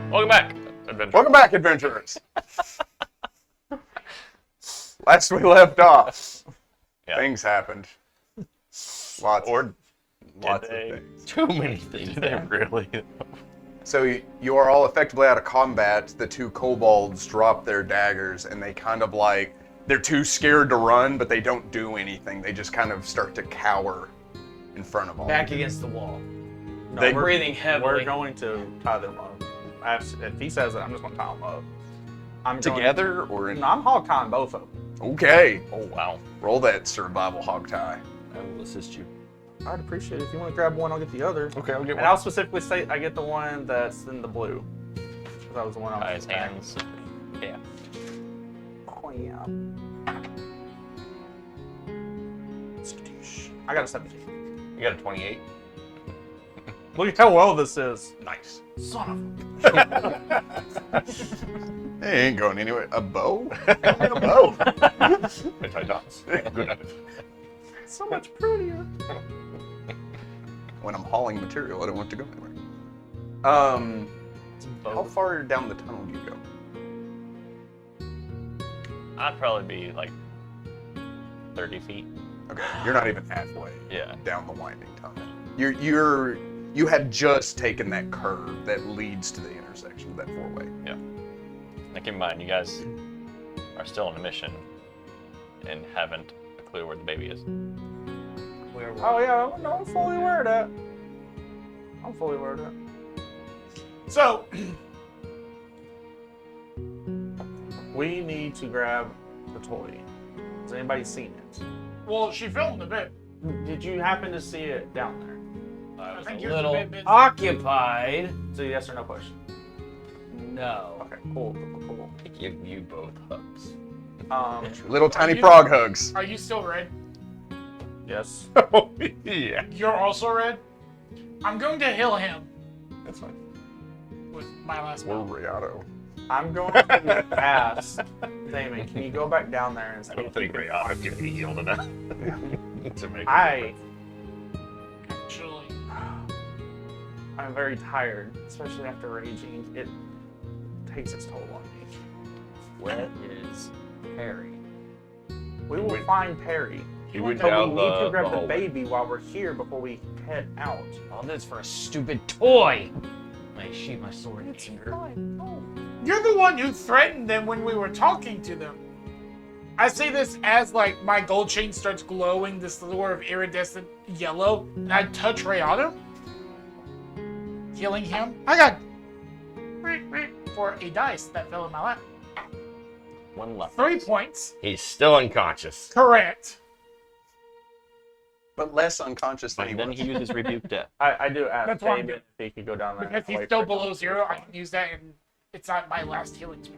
Welcome back, adventurers. Welcome back, adventurers. Last we left off, things happened. Lots of things. Too many things. Did they really? So you are all effectively out of combat. The two kobolds drop their daggers, and they kind of like, they're too scared to run, but they don't do anything. They just kind of start to cower in front of all. Back against the wall. No, They're breathing heavily. We're going to tie them up. If he says it, I'm just going to tie them up. Together or in... No, I'm hog tying both of them. Okay. Oh, wow. Roll that survival hog tie. I will assist you. I'd appreciate it. If you want to grab one, I'll get the other. Okay, I'll get one. And I'll specifically say I get the one that's in the blue. Because that was the one I was His hands. Yeah. Oh, yeah. I got a 17. You got a 28. Look at how well this is. Nice. Son Hey, ain't going anywhere. A bow? I don't need a bow. Anti-dots. Good enough. so much prettier. When I'm hauling material, I don't want it to go anywhere. How far down the tunnel do you go? I'd probably be like 30 feet. Okay, you're not even halfway Yeah. down the winding tunnel. You have just taken that curve that leads to the intersection of that four-way. Yeah. Now keep in mind, you guys are still on a mission and haven't a clue where the baby is. Oh yeah, no, I'm fully aware of that. I'm fully aware of that. So, we need to grab the toy. Has anybody seen it? Well, she filmed a bit. Did you happen to see it down there? I think A you're little a bit busy. occupied. It's a yes or no question. No. Okay, cool. I give you both hugs. Little tiny you- frog hugs. Are you still red? Yes. Yeah. You're also red? I'm going to heal him That's fine. with my last We're spell. Riato. I'm going to ask Damon, can you go back down there and see? I don't think Ragnar can be healed enough to make I Actually, I'm very tired, especially after raging. It takes its toll on me. Where is Perry? We will find Perry. He went But we down need to grab the hallway. baby while we're here before we head out. All this for a stupid toy. I sheathe my sword in anger. you're the one who threatened them when we were talking to them. I say this as like my gold chain starts glowing this sort of iridescent yellow, and I touch Rayado, healing him. I got for a dice that fell in my lap. One left. 3 points. He's still unconscious. Correct. But less unconscious than he And then was. he uses rebuke death. I do ask That's what I'm Damon if he could go down there. Because and he's wait still for below him. 0, I can use that, and it's not my last healing spell.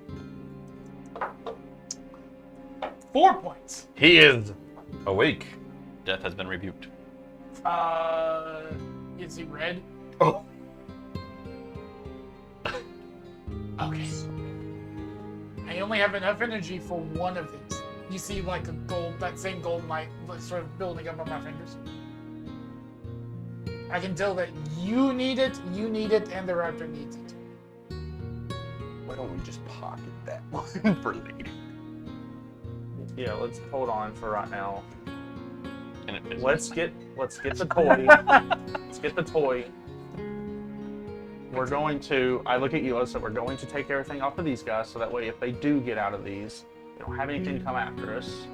4 points. He is awake. Death has been rebuked. Is he red? Oh. Okay. I only have enough energy for one of these. You see, like a gold, that same gold light sort of building up on my fingers. I can tell that you need it, and the raptor needs it. Why don't we just pocket that one for later? Yeah, let's hold on for right now. And it is. Let's get the toy. Let's get the toy. We're going to. I look at you, so we're going to take everything off of these guys, so that way, if they do get out of these, they don't have anything to come after us.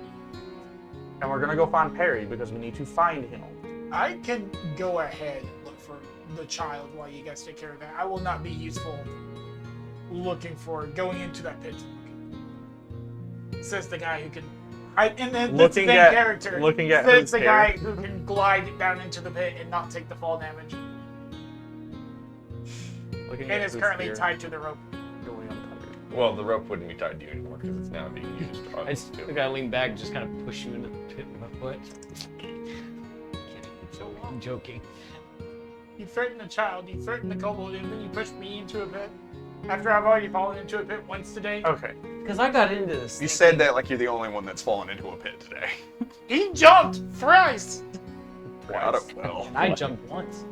And we're gonna go find Perry because we need to find him. I can go ahead and look for the child while you guys take care of that. I will not be useful going into that pit. Says the guy who can. And then that's the Looking same at- character. looking at Says who's the there. guy who can glide down into the pit and not take the fall damage, Looking and at is who's currently here. tied to the rope. Going untied. Well, the rope wouldn't be tied to you anymore because it's now being used on I just two. think I lean back and just kind of push you into the pit with my foot. Kidding. I'm joking. You threaten the child, you threaten the kobold, and then you push me into a pit. After I've already fallen into a pit once today. Okay. Because I got into this. You said that like you're the only one that's fallen into a pit today. He jumped thrice. Riato fell. And I jumped once.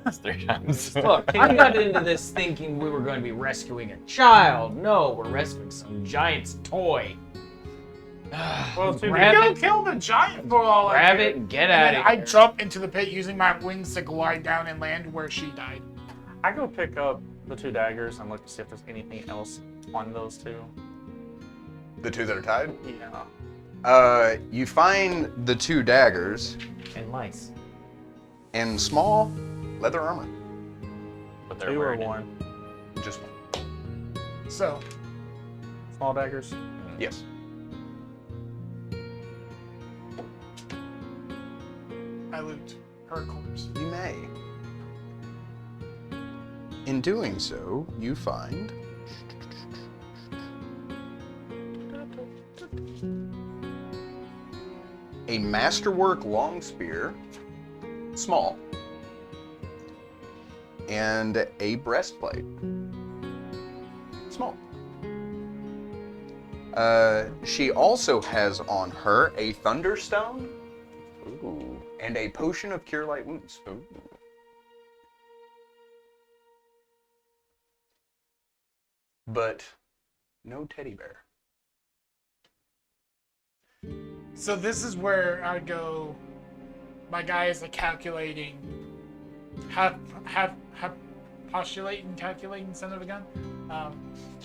It's 3 times. Look, I got into this thinking we were going to be rescuing a child. No, we're rescuing some giant's toy. Well, too Grab Go it, kill the giant for all I grab care. it, and get And out then of I here. jump into the pit using my wings to glide down and land where she died. I go pick up the 2 daggers and look to see if there's anything else on those 2. The 2 that are tied. Yeah. You find the 2 daggers And mice. and small leather armor. But they're 2 or wearing it. 1. Just one. So, Small daggers. Yes. I loot her corpse. You may. In doing so, you find a masterwork long spear, small, and a breastplate, small. She also has on her a thunderstone. Ooh. And a potion of cure light wounds. Ooh. But no teddy bear. So this is where I go. My guy is a calculating, postulating, calculating son of a gun.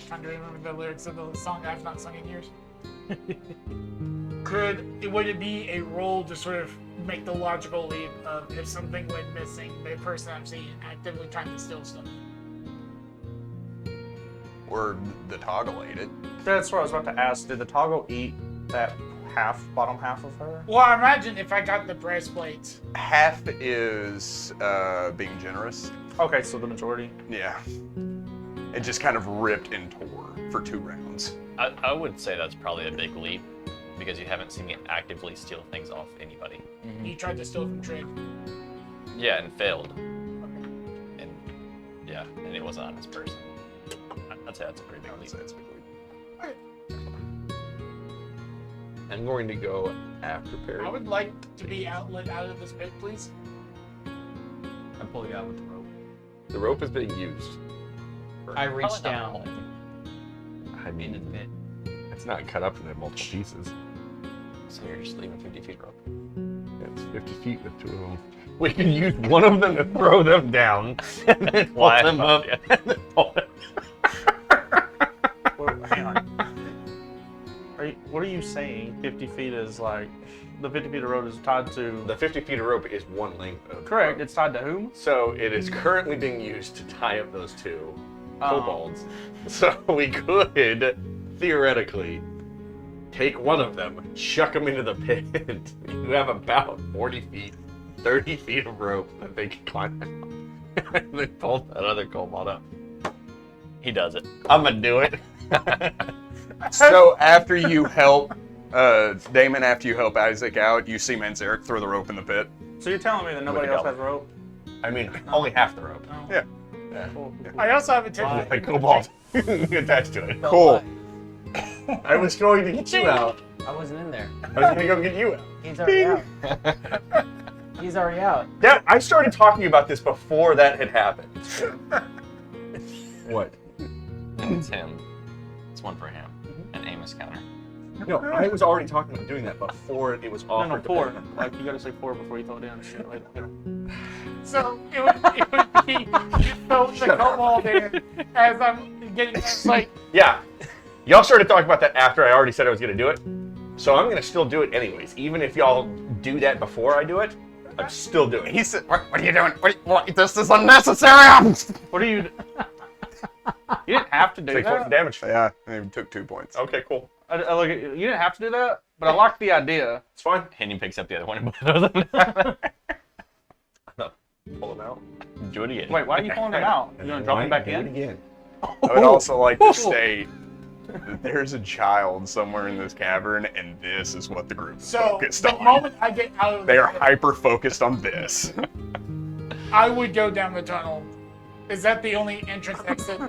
Trying to remember the lyrics of the song I've not sung in years. Would it be a role to sort of make the logical leap of if something went missing, the person I'm seeing actively trying to steal stuff? Or the toggle ate it. That's what I was about to ask. Did the toggle eat that bottom half of her? Well, I imagine if I got the breastplate. Half is being generous. Okay, so the majority. Yeah. It just kind of ripped and tore for 2 rounds. I would say that's probably a big leap because you haven't seen me actively steal things off anybody. You tried to steal from Trig. Yeah, and failed. And yeah, and it wasn't on this person. I'd say that's a pretty big leap. That's a big leap. I'm going to go after Perry. I would like to be let out of this pit, please. I pull you out with the rope. The rope is being used. I reach Probably not down all. I into the mean, pit. it's not cut up into multiple pieces. So you're just leaving 50 feet rope. It's 50 feet with 2 of them. We can use one of them to throw them down and then pull Why? them up. Yeah. And then pull them. Well, hang on. What are you saying? 50 feet is like the 50 feet of rope is tied to. The 50 feet of rope is one length of Correct. rope. It's tied to whom? So it is currently being used to tie up those 2 Oh. kobolds. So we could theoretically take one of them, chuck them into the pit. You have about 40 feet, 30 feet of rope that they can climb out. And then pull that other kobold up. He does it. I'm gonna do it. So after you help Damon, after you help Isaac out, you see Manzarek throw the rope in the pit. So you're telling me that nobody With the else has rope? I mean, only half the rope. No. Yeah. Cool. I also have a tip. Why? A kobold attached to it. Cool. I was going to get you out. I wasn't in there. I was gonna go get you out. He's already out. He's already out. I started talking about this before that had happened. What? It's him. It's one for him. An Amos counter. No, I was already talking about doing that before it was offered. No, to 4. them. Like you gotta say 4 before you throw it in. Shit, like, you know. So it would be you throw the kobold in as I'm getting it's like Yeah. Y'all started talking about that after I already said I was gonna do it. So I'm gonna still do it anyways. Even if y'all do that before I do it, I'm still doing it. He said, what are you doing? What, this is unnecessary! What are you? You didn't have to do 6 points of that. damage. Yeah, he took 2 points. Okay, cool. I look at you. You didn't have to do that, but I like the idea. It's fine. Henny picks up the other one and both of them. Pull them out. Do it again. Wait, why are you pulling them out? You gonna drop them back Do it in? again. I would also like to state that there's a child somewhere in this cavern, and this is what the group is so focused the on. moment I get out of They the are pit, hyper focused on this. I would go down the tunnel. Is that the only entrance exit?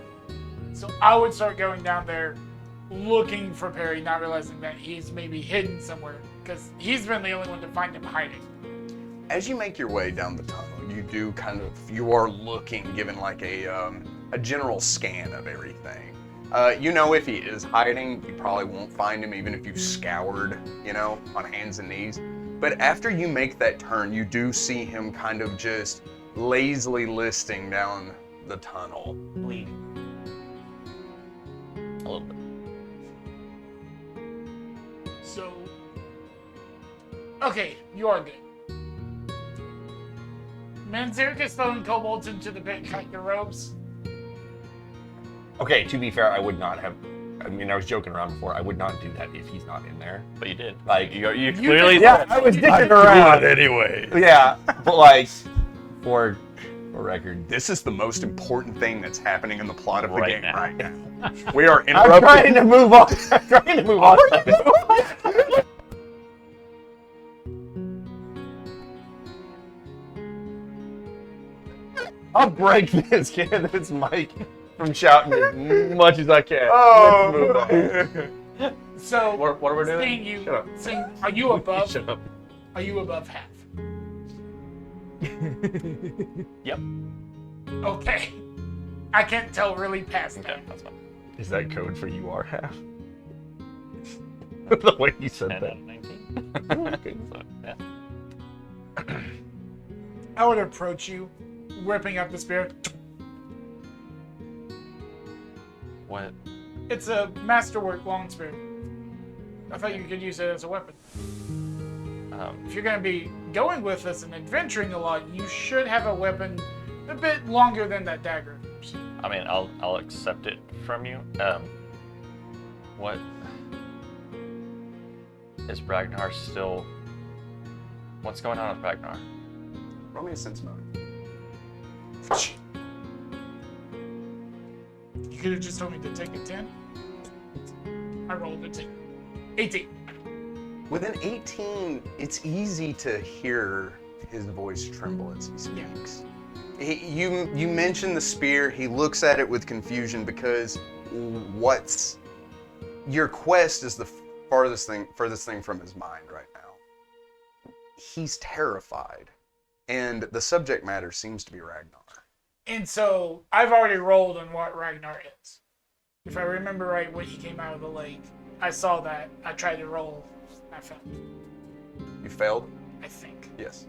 So I would start going down there looking for Perry, not realizing that he's maybe hidden somewhere because he's been the only one to find him hiding. As you make your way down the tunnel, you are looking, given like a general scan of everything. You know, if he is hiding, you probably won't find him even if you've scoured, on hands and knees. But after you make that turn, you do see him kind of just lazily listing down the tunnel. Bleeding. A little bit. So, okay, you are good. Manzarek is throwing kobolds into the pit, cut your ropes. Okay, to be fair, I would not have. I mean, I was joking around before. I would not do that if he's not in there. But you did. Like, You clearly. yeah, I was dicking around. anyway. Yeah, but like, for record, This is the most important thing that's happening in the plot of the Right game now. right now. We are I'm interrupting. trying to move on. I'm trying to move on. I'll break this mic from shouting as much as I can. Let's move on. So, What are we doing? seeing you, Shut up. are you above? Shut up. Are you above half? Yep. Okay. I can't tell really past Okay, that. that's fine. Is that code for you are half? The way you said 10 that. out of 19. So, yeah. I would approach you, whipping up the spear. What? It's a masterwork long spear. I thought you could use it as a weapon. If you're going to be going with us and adventuring a lot, you should have a weapon a bit longer than that dagger. I mean, I'll accept it from you. What is Ragnar still? What's going on with Ragnar? Roll me a sense mode. You could have just told me to take a 10. I rolled a 10. 18. With an 18, it's easy to hear his voice tremble as he speaks. You mention the spear. He looks at it with confusion because your quest is the furthest thing from his mind right now. He's terrified, and the subject matter seems to be Ragnar. And so I've already rolled on what Ragnar is. If I remember right, when he came out of the lake, I saw that. I tried to roll. I failed. You failed? I think. Yes.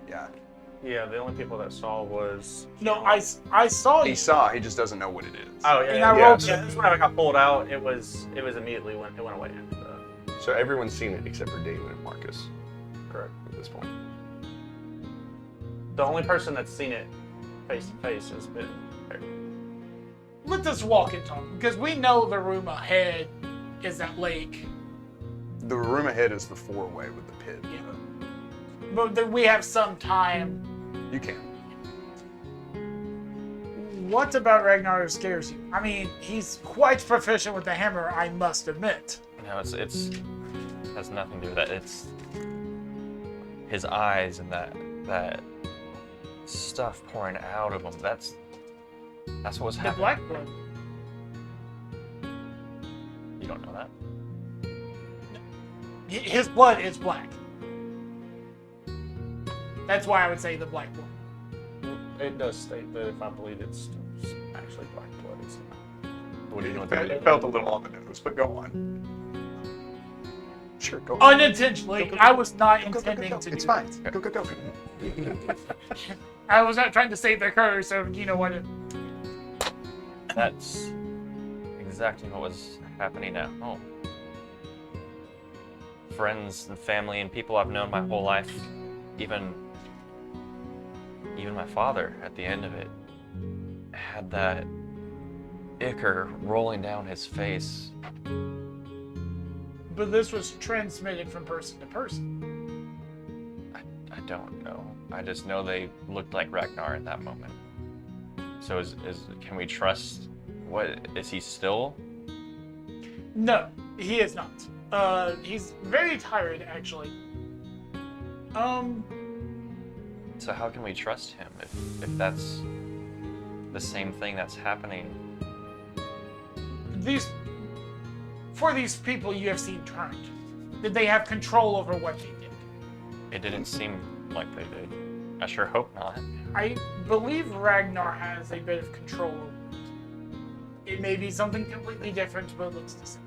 Yeah. Yeah, the only people that saw was. No, I saw He you. saw. He just doesn't know what it is. Oh yeah, And yeah. I Yeah, rolled- yeah, this one I got pulled out. It was immediately it went away. So everyone's seen it except for David and Marcus Correct. at this point. The only person that's seen it face to face has been. Let us walk and talk, because we know the room ahead is that lake. The room ahead is the four-way with the pit. Yeah. But then we have some time. You can. What about Ragnar scares you? I mean, he's quite proficient with the hammer, I must admit. No, it's has nothing to do with that. It's his eyes and that stuff pouring out of him. That's what was The happening. black blood. You don't know that? His blood is black. That's why I would say the black blood. It does state that if I bleed, it's actually black blood. It's not. What do you know? It felt a little on the nose, but go on. Sure, go on. Unintentionally, I was not intending Go. to It's do fine. that. Go. I was not trying to save their career, so you know what? That's exactly what was happening at home. Friends and family and people I've known my whole life, even my father at the end of it, had that ichor rolling down his face. But this was transmitted from person to person. I don't know. I just know they looked like Ragnar in that moment. So can we trust? What is he still? No, he is not. He's very tired, actually. So how can we trust him if that's the same thing that's happening? For these people you have seen turned, did they have control over what they did? It didn't seem like they did. I sure hope not. I believe Ragnar has a bit of control over it. It may be something completely different, but it looks the same.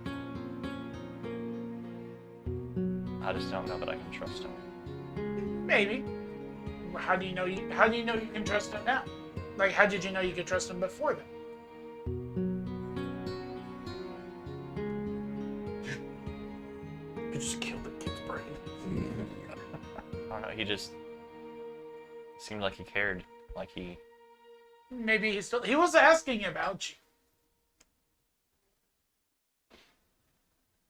I just don't know that I can trust him. Maybe. How do you know you can trust him now? Like, how did you know you could trust him before then? You just killed the kid's brain. I don't know. He just seemed like he cared. Like he. Maybe he was asking about you.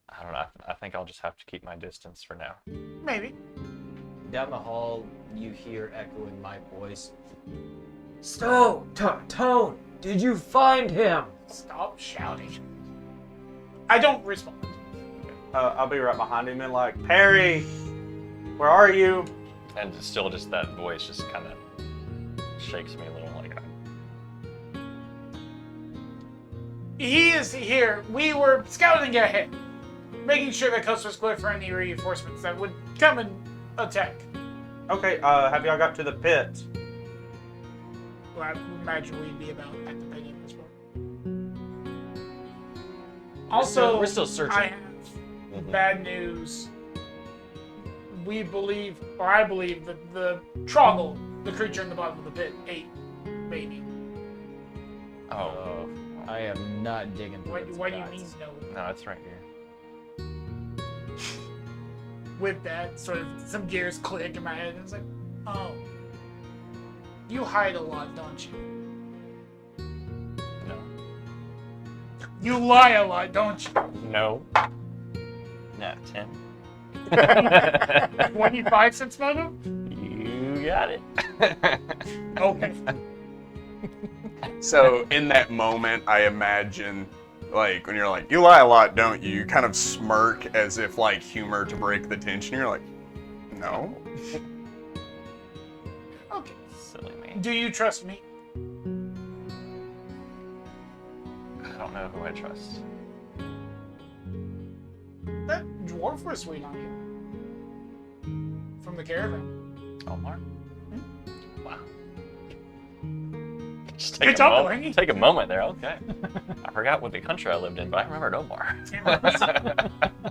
I don't know. I think I'll just have to keep my distance for now. Maybe. Down the hall, you hear echoing my voice. Tone, did you find him? Stop shouting. I don't respond. I'll be right behind him and like, Perry, where are you? And it's still just that voice just kind of shakes me a little. Like, He is here. We were scouting ahead, making sure the coast was clear for any reinforcements that would come and attack. Okay, have y'all got to the pit? Well, I imagine we'd be about at the pit at this point. Also, we're still searching. I have bad news. We believe, or I believe, that the Troggle, the creature in the bottom of the pit, ate baby. oh, I am not digging through its What do you guts. mean, no? no, it's right here. With that, sort of, some gears click in my head, and it's like, oh. You hide a lot, don't you? No. You lie a lot, don't you? No. Nah, 10. 25 cents motive? You got it. Okay. So in that moment, I imagine, like, when you're like, you lie a lot, don't you? You kind of smirk as if, like, humor to break the tension. You're like, no. Okay. Silly me. Do you trust me? I don't know who I trust. That dwarf was sweet on you. From the caravan. Omar? Wow. Just Good job, Delaney. take a moment there. Okay. I forgot what the country I lived in, but I remembered Omar.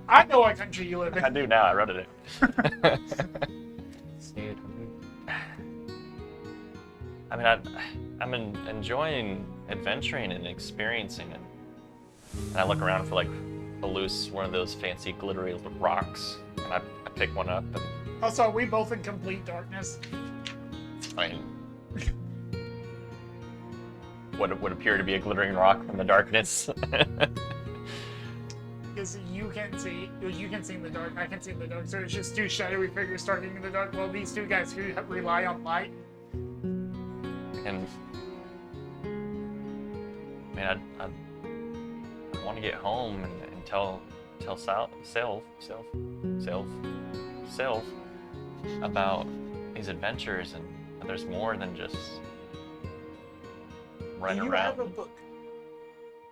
I know what country you live I in. do now. I wrote it in. I mean, I'm enjoying adventuring and experiencing it. And I look around for like a loose one of those fancy glittery rocks, and I pick one up, and Also, are we both in complete darkness? I mean, what would appear to be a glittering rock from the darkness. Because you can see in the dark, I can see in the dark, so it's just two shadowy figures starting in the dark. Well, these two guys who rely on light. And I mean, I want to get home and tell Self about these adventures, and there's more than just running Do you around. have a book?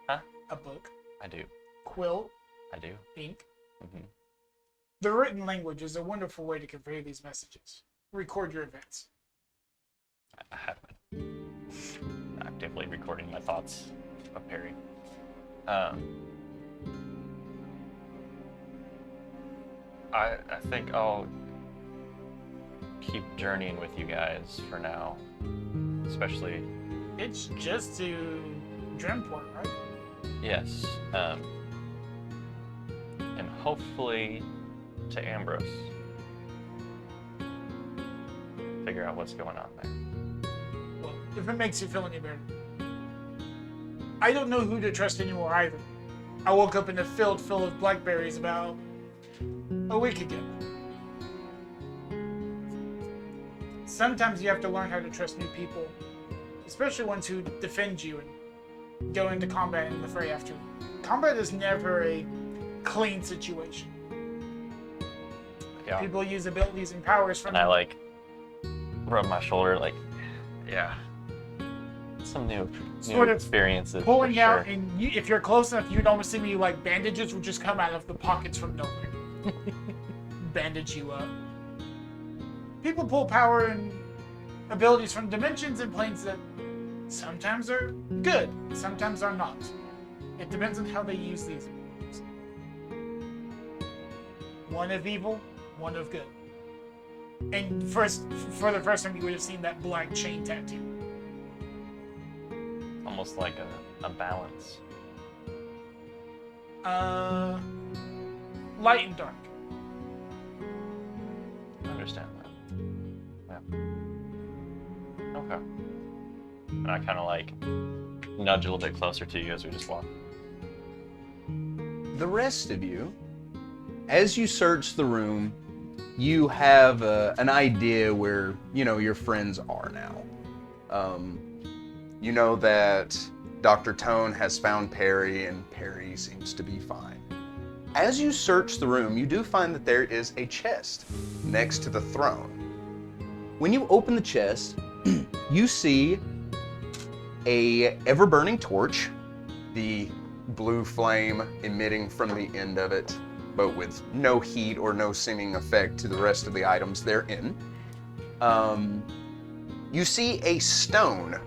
Huh? A book, I do. quill, I do. ink. Hmm. The written language is a wonderful way to convey these messages. Record your events. I have been actively recording my thoughts of Perry. I think I'll keep journeying with you guys for now, especially. It's just to Dreamport, right? Yes. And hopefully to Ambrose. Figure out what's going on there. Well, if it makes you feel any better. I don't know who to trust anymore either. I woke up in a field full of blackberries about a week ago. Sometimes you have to learn how to trust new people, especially ones who defend you and go into combat in the fray after. Combat is never a clean situation. Yeah. People use abilities and powers from And I like rub my shoulder, like, yeah. Some new Sort of experiences. pulling for out, sure. and if you're close enough, you'd almost see me like bandages would just come out of the pockets from nowhere. Bandage you up. People pull power in abilities from dimensions and planes that sometimes are good, sometimes are not. It depends on how they use these abilities. One of evil, one of good. And for the first time, you would have seen that black chain tattoo. Almost like a balance. Light and dark. I understand that. Yeah. Okay. And I kind of like nudge a little bit closer to you as we just walk. The rest of you, as you search the room, you have an idea where, your friends are now. You know that Dr. Tone has found Perry, and Perry seems to be fine. As you search the room, you do find that there is a chest next to the throne. When you open the chest, you see a ever-burning torch, the blue flame emitting from the end of it, but with no heat or no seeming effect to the rest of the items therein. You see a stone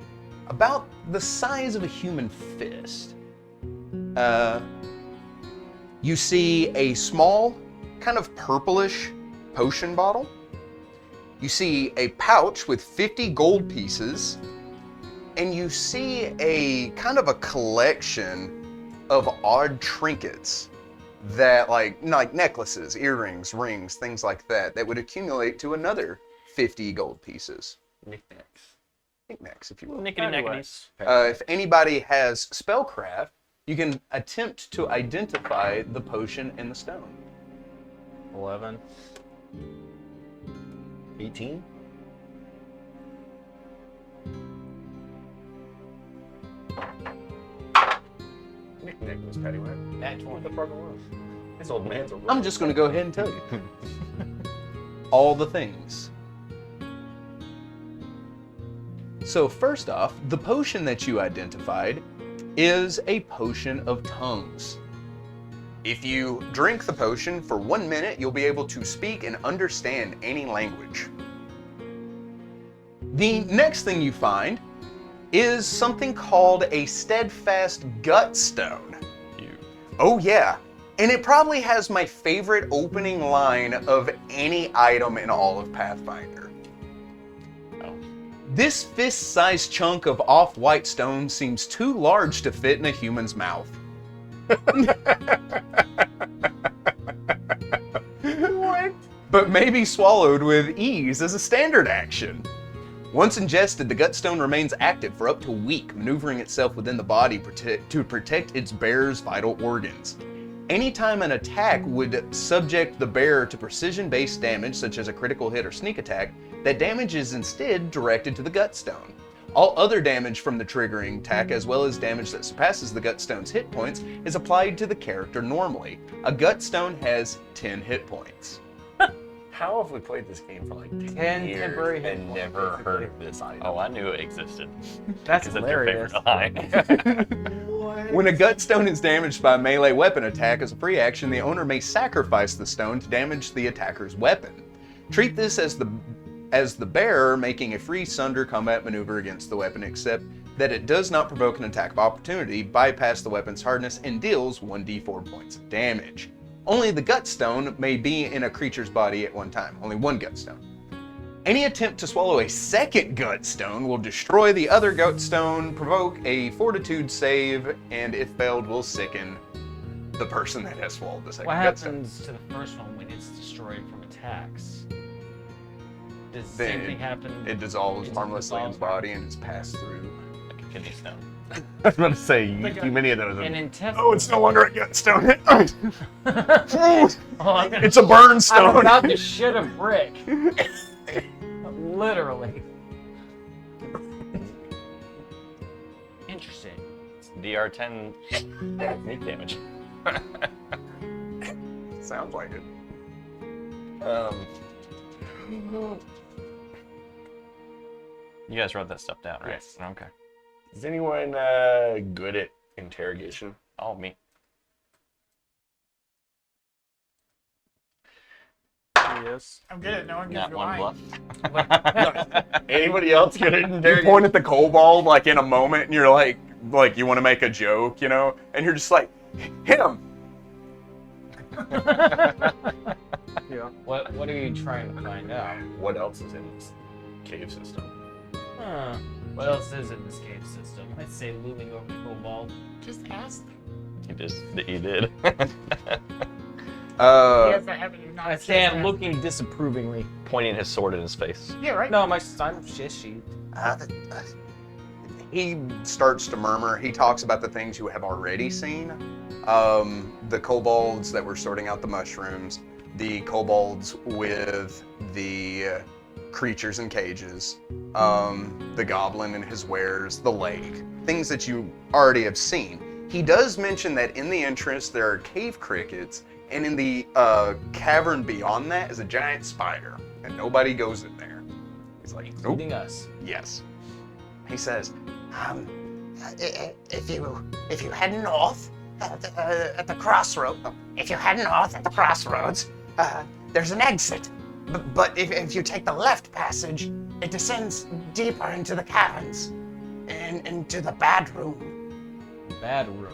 about the size of a human fist. You see a small, kind of purplish potion bottle. You see a pouch with 50 gold pieces. And you see a kind of a collection of odd trinkets that like necklaces, earrings, rings, things like that would accumulate to another 50 gold pieces. Knickknacks, if you will. Nickety-nicketies. If anybody has spellcraft, you can attempt to identify the potion and the stone. 11. 18. Nick was paddywhack. That 20. What the fuck was? This old man's a I'm just going to go ahead and tell you. All the things. So first off, the potion that you identified is a potion of tongues. If you drink the potion for 1 minute, you'll be able to speak and understand any language. The next thing you find is something called a steadfast gut stone. Oh yeah, and it probably has my favorite opening line of any item in all of Pathfinder. This fist-sized chunk of off-white stone seems too large to fit in a human's mouth. What? But may be swallowed with ease as a standard action. Once ingested, the gutstone remains active for up to a week, maneuvering itself within the body to protect its bearer's vital organs. Anytime an attack would subject the bearer to precision-based damage, such as a critical hit or sneak attack, that damage is instead directed to the gutstone. All other damage from the triggering attack, as well as damage that surpasses the gutstone's hit points, is applied to the character normally. A gutstone has 10 hit points. How have we played this game for like 10 years temporary hit and points, never heard of this item? Oh, I knew it existed. That's Because it's your hilarious. favorite line. When a gutstone is damaged by a melee weapon attack as a free action, the owner may sacrifice the stone to damage the attacker's weapon. Treat this as the bearer making a free sunder combat maneuver against the weapon, except that it does not provoke an attack of opportunity, bypass the weapon's hardness, and deals 1d4 points of damage. Only the gutstone may be in a creature's body at one time. Only one gutstone. Any attempt to swallow a second gutstone will destroy the other gutstone, provoke a fortitude save, and if failed, will sicken the person that has swallowed the second What gutstone. happens to the first one when it's destroyed from attacks? Does the Then same thing happen? It dissolves It harmlessly in dissolves his body and is passed through. Like a kidney stone. I was about to say, you Like too many of those. An intestine. Oh, it's no longer a gutstone. Oh, I'm gonna It's a burn I'm stone. about to shit a brick. Literally. Interesting. It's DR10 sneak damage. Sounds like it. You guys wrote that stuff down, right? Yes. Okay. Is anyone good at interrogation? Oh, me. Yes. I'm good at knowing if Not you're one lying. bluff. Anybody else get in there? You point at the kobold like in a moment, and you're like you want to make a joke, you know, and you're just like, him. Yeah. What are you trying to find out? What else is in this cave system? Huh. What else is in this cave system? I'd say looming over the Kobold. Just ask them. You did. Yes, I haven't. Not I just stand asked. looking disapprovingly. Pointing his sword in his face. Yeah, right. No, I'm shishy. He starts to murmur. He talks about the things you have already seen. The kobolds that were sorting out the mushrooms, the kobolds with the creatures in cages, the goblin and his wares, the lake, things that you already have seen. He does mention that in the entrance there are cave crickets, and in the cavern beyond that is a giant spider, and nobody goes in there. He's like, nope. Including us. Yes. He says, if you head north at the crossroads, there's an exit. But if you take the left passage, it descends deeper into the caverns and into the bad room. Bad room.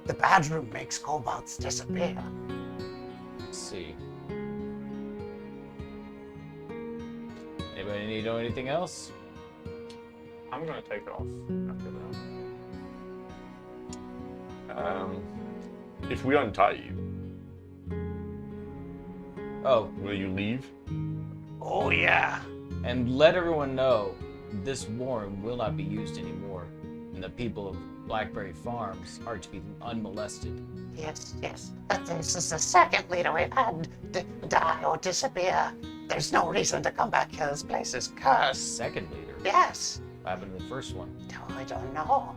The bad room makes kobolds disappear. Let's see. Anybody need to know anything else? I'm gonna take off after that. If we untie you, Oh, will you leave? Oh yeah. and let everyone know this warren will not be used anymore, and the people of Blackberry Farms are to be unmolested. Yes. This is the second leader we've had die or disappear. There's no reason to come back here. This place is cursed. Second leader. Yes. What happened to the first one? I don't know.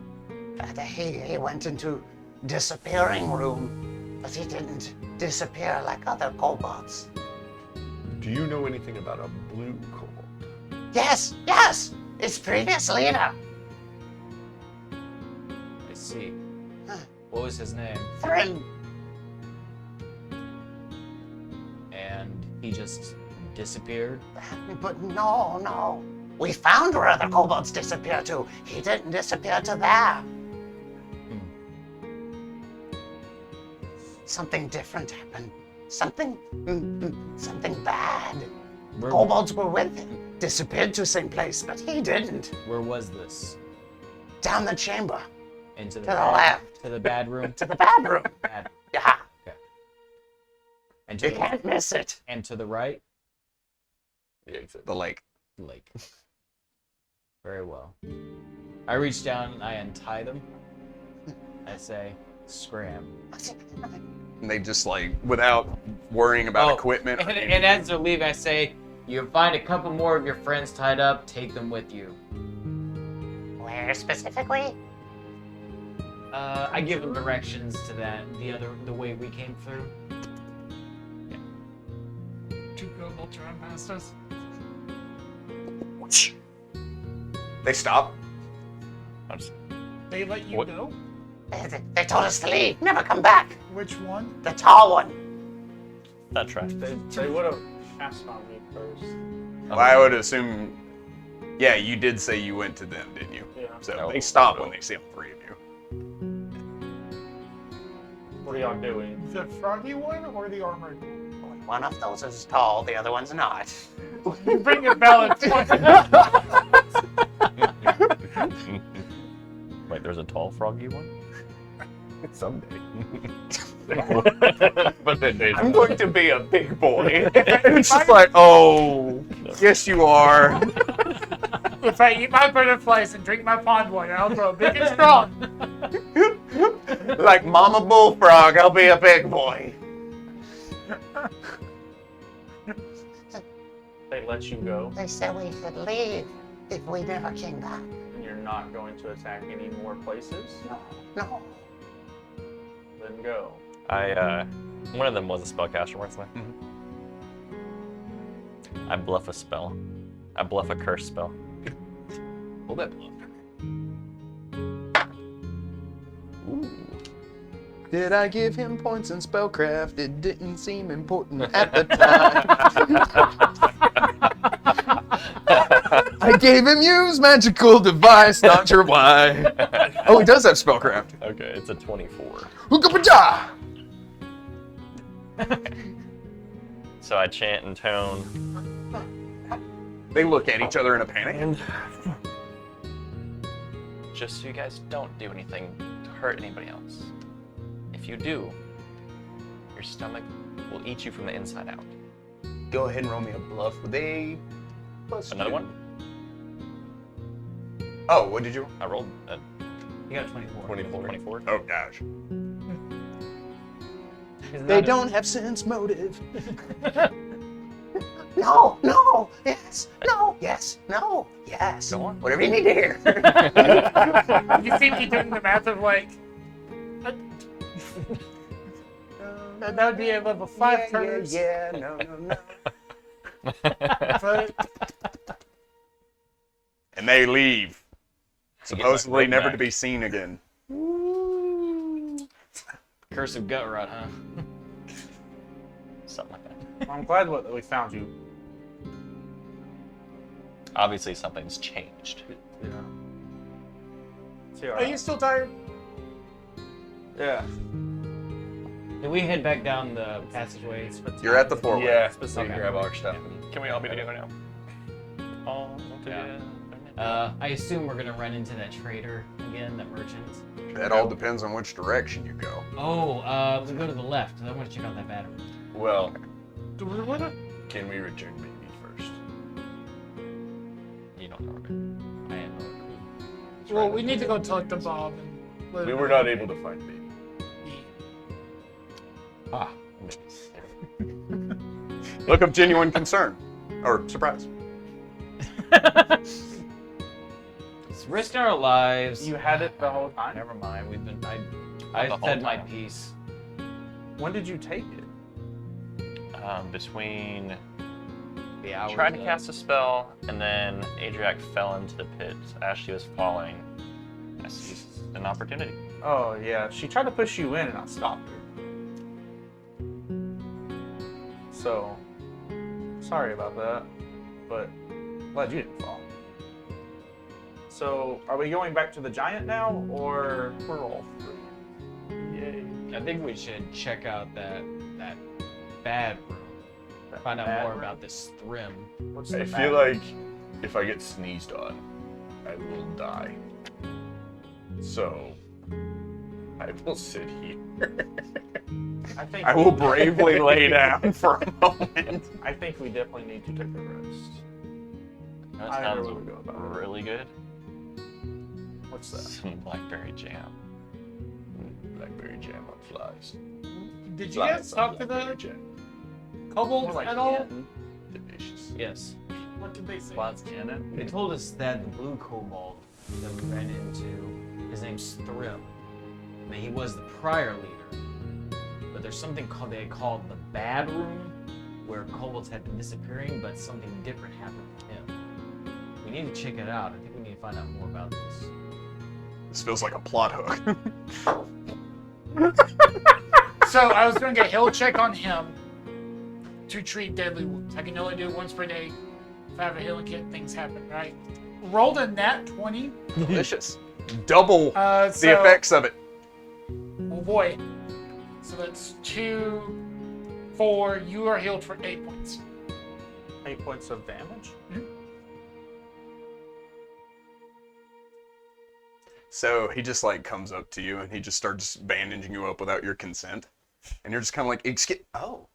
He went into disappearing room, but he didn't disappear like other kobolds. Do you know anything about a blue kobold? Yes. Its previous leader. I see. Huh. What was his name? Thryn. And he just disappeared? But no. We found where other kobolds disappeared to. He didn't disappear to there. Something different happened. Something bad. Kobolds were with him. Disappeared to the same place, but he didn't. Where was this? Down the chamber. Into the To the left. To the bad room? To the bad room. Bad. Yeah. And You can't miss it. and to the right? The exit. The lake. Lake. Very well. I reach down and I untie them. I say, scram. And they just like, without worrying about equipment. or And as they're leaving, I say, you find a couple more of your friends tied up, take them with you. Where specifically? I give them directions to the way we came through. Two kobolds run past us. They stop. They let you What? go? They told us to leave. Never come back. Which one? The tall one. That trash. They would have passed on me first. Well, I would assume, yeah, you did say you went to them, didn't you? Yeah. So No. they stop when they see all three of you. What are y'all doing? The froggy one or the armored one? One of those is tall, the other one's not. You bring a valid point. Wait, there's a tall froggy one? Someday. But then they I'm going to be a big boy. And it's just like, oh, yes you are. If I eat my butterflies and drink my pond water, I'll grow big and strong. Like Mama Bullfrog, I'll be a big boy. They let you go, They said we could leave if we never came back. and you're not going to attack any more places? No. Then go. One of them was a spellcaster, wasn't it? I bluff a spell. I bluff a curse spell. Hold that bluff. Did I give him points in spellcraft? It didn't seem important at the time. I gave him use magical device, not sure why. Oh, he does have spellcraft. Okay, it's a 24. Hookah-pa-ja! So I chant and tone. They look at each other in a panic. And just so you guys don't do anything to hurt anybody else. If you do, your stomach will eat you from the inside out. Go ahead and roll me a bluff with a plus Another 2. one? Oh, what did you roll? I rolled a You got 24. 24. Oh, gosh. It's They not a- don't have sense motive. No, no, yes, no, yes, no, yes. Go on. Whatever you need to hear. You seem to be doing the math of like. That would be a level 5 curse. Yeah, no. But And they leave. To get Supposedly my never back. to be seen again. Curse of gut rot, huh? Something like that. I'm glad that we found you. Obviously, something's changed. Yeah. See, are you still tired? Yeah. Did we head back down the passageway? You're at the four-way. Yeah, Specific. grab our stuff. Can we all be together now? All together. I assume we're gonna run into that trader again, that merchant. That all depends on which direction you go. Oh, we go to the left. 'Cause I want to check out that battery. Well, Do we want to? can we return baby first? You don't know. I have no clue. Well, we need to go talk to Bob. And let We him were know. not able to find baby. Ah, Look of genuine concern. Or surprise. It's risking our lives. You had it the whole time? Never mind. We've been. The I whole said my time. piece. When did you take it? between The hours. tried to cast a spell, and then Adriac fell into the pit as she was falling. I seized an opportunity. Oh, yeah. She tried to push you in and I stopped her. So, sorry about that. But glad you didn't fall. So, are we going back to the giant now, or we're all free? Yay. I think we should check out that bad room. Find out bad more room? about this Thrym. What's I the feel matter? like if I get sneezed on, I will die. So, I will sit here. I will bravely lay down for a moment. I think we definitely need to take a rest. That I sounds know where we go about it. really good. What's that? Some blackberry jam. Blackberry jam on flies. Did you Flies guys on talk to blackberry the jam. kobolds More like at all? canton. Delicious. Yes. What did they say? Flies cannon. They told us that the blue kobold that we ran into, his name's Thrym. That he was the prior leader. But there's something they called the bad room, where kobolds had been disappearing, but something different happened to him. We need to check it out. I think we need to find out more about this. This feels like a plot hook. So I was doing a heal check on him to treat deadly wounds. I can only do it once per day. If I have a healing kit, things happen, right? Rolled a nat 20. Delicious. Double So, the effects of it. Oh boy. So that's 2, 4. You are healed for 8 points. 8 points of damage. So he just like comes up to you and he just starts bandaging you up without your consent. And you're just kind of like, excuse, oh.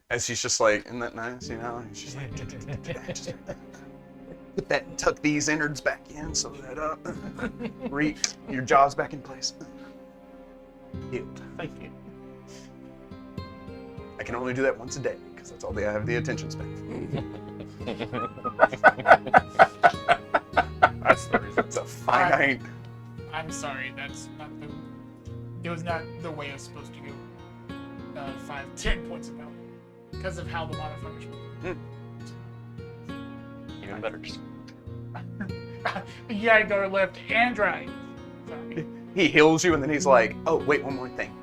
As he's just like, isn't that nice, you know? And he's just like, just put that, tuck these innards back in, sew that up. Your jaw's back in place. Healed. Thank you. I can only do that once a day because that's all I have the attention span. That's the reason. It's a finite. I'm sorry, that's not the. It was not the way it was supposed to go. 10 points of health because of how the modifiers work. Even better. Just You gotta go left and right. Sorry. He heals you, and then he's like, "Oh, wait, one more thing."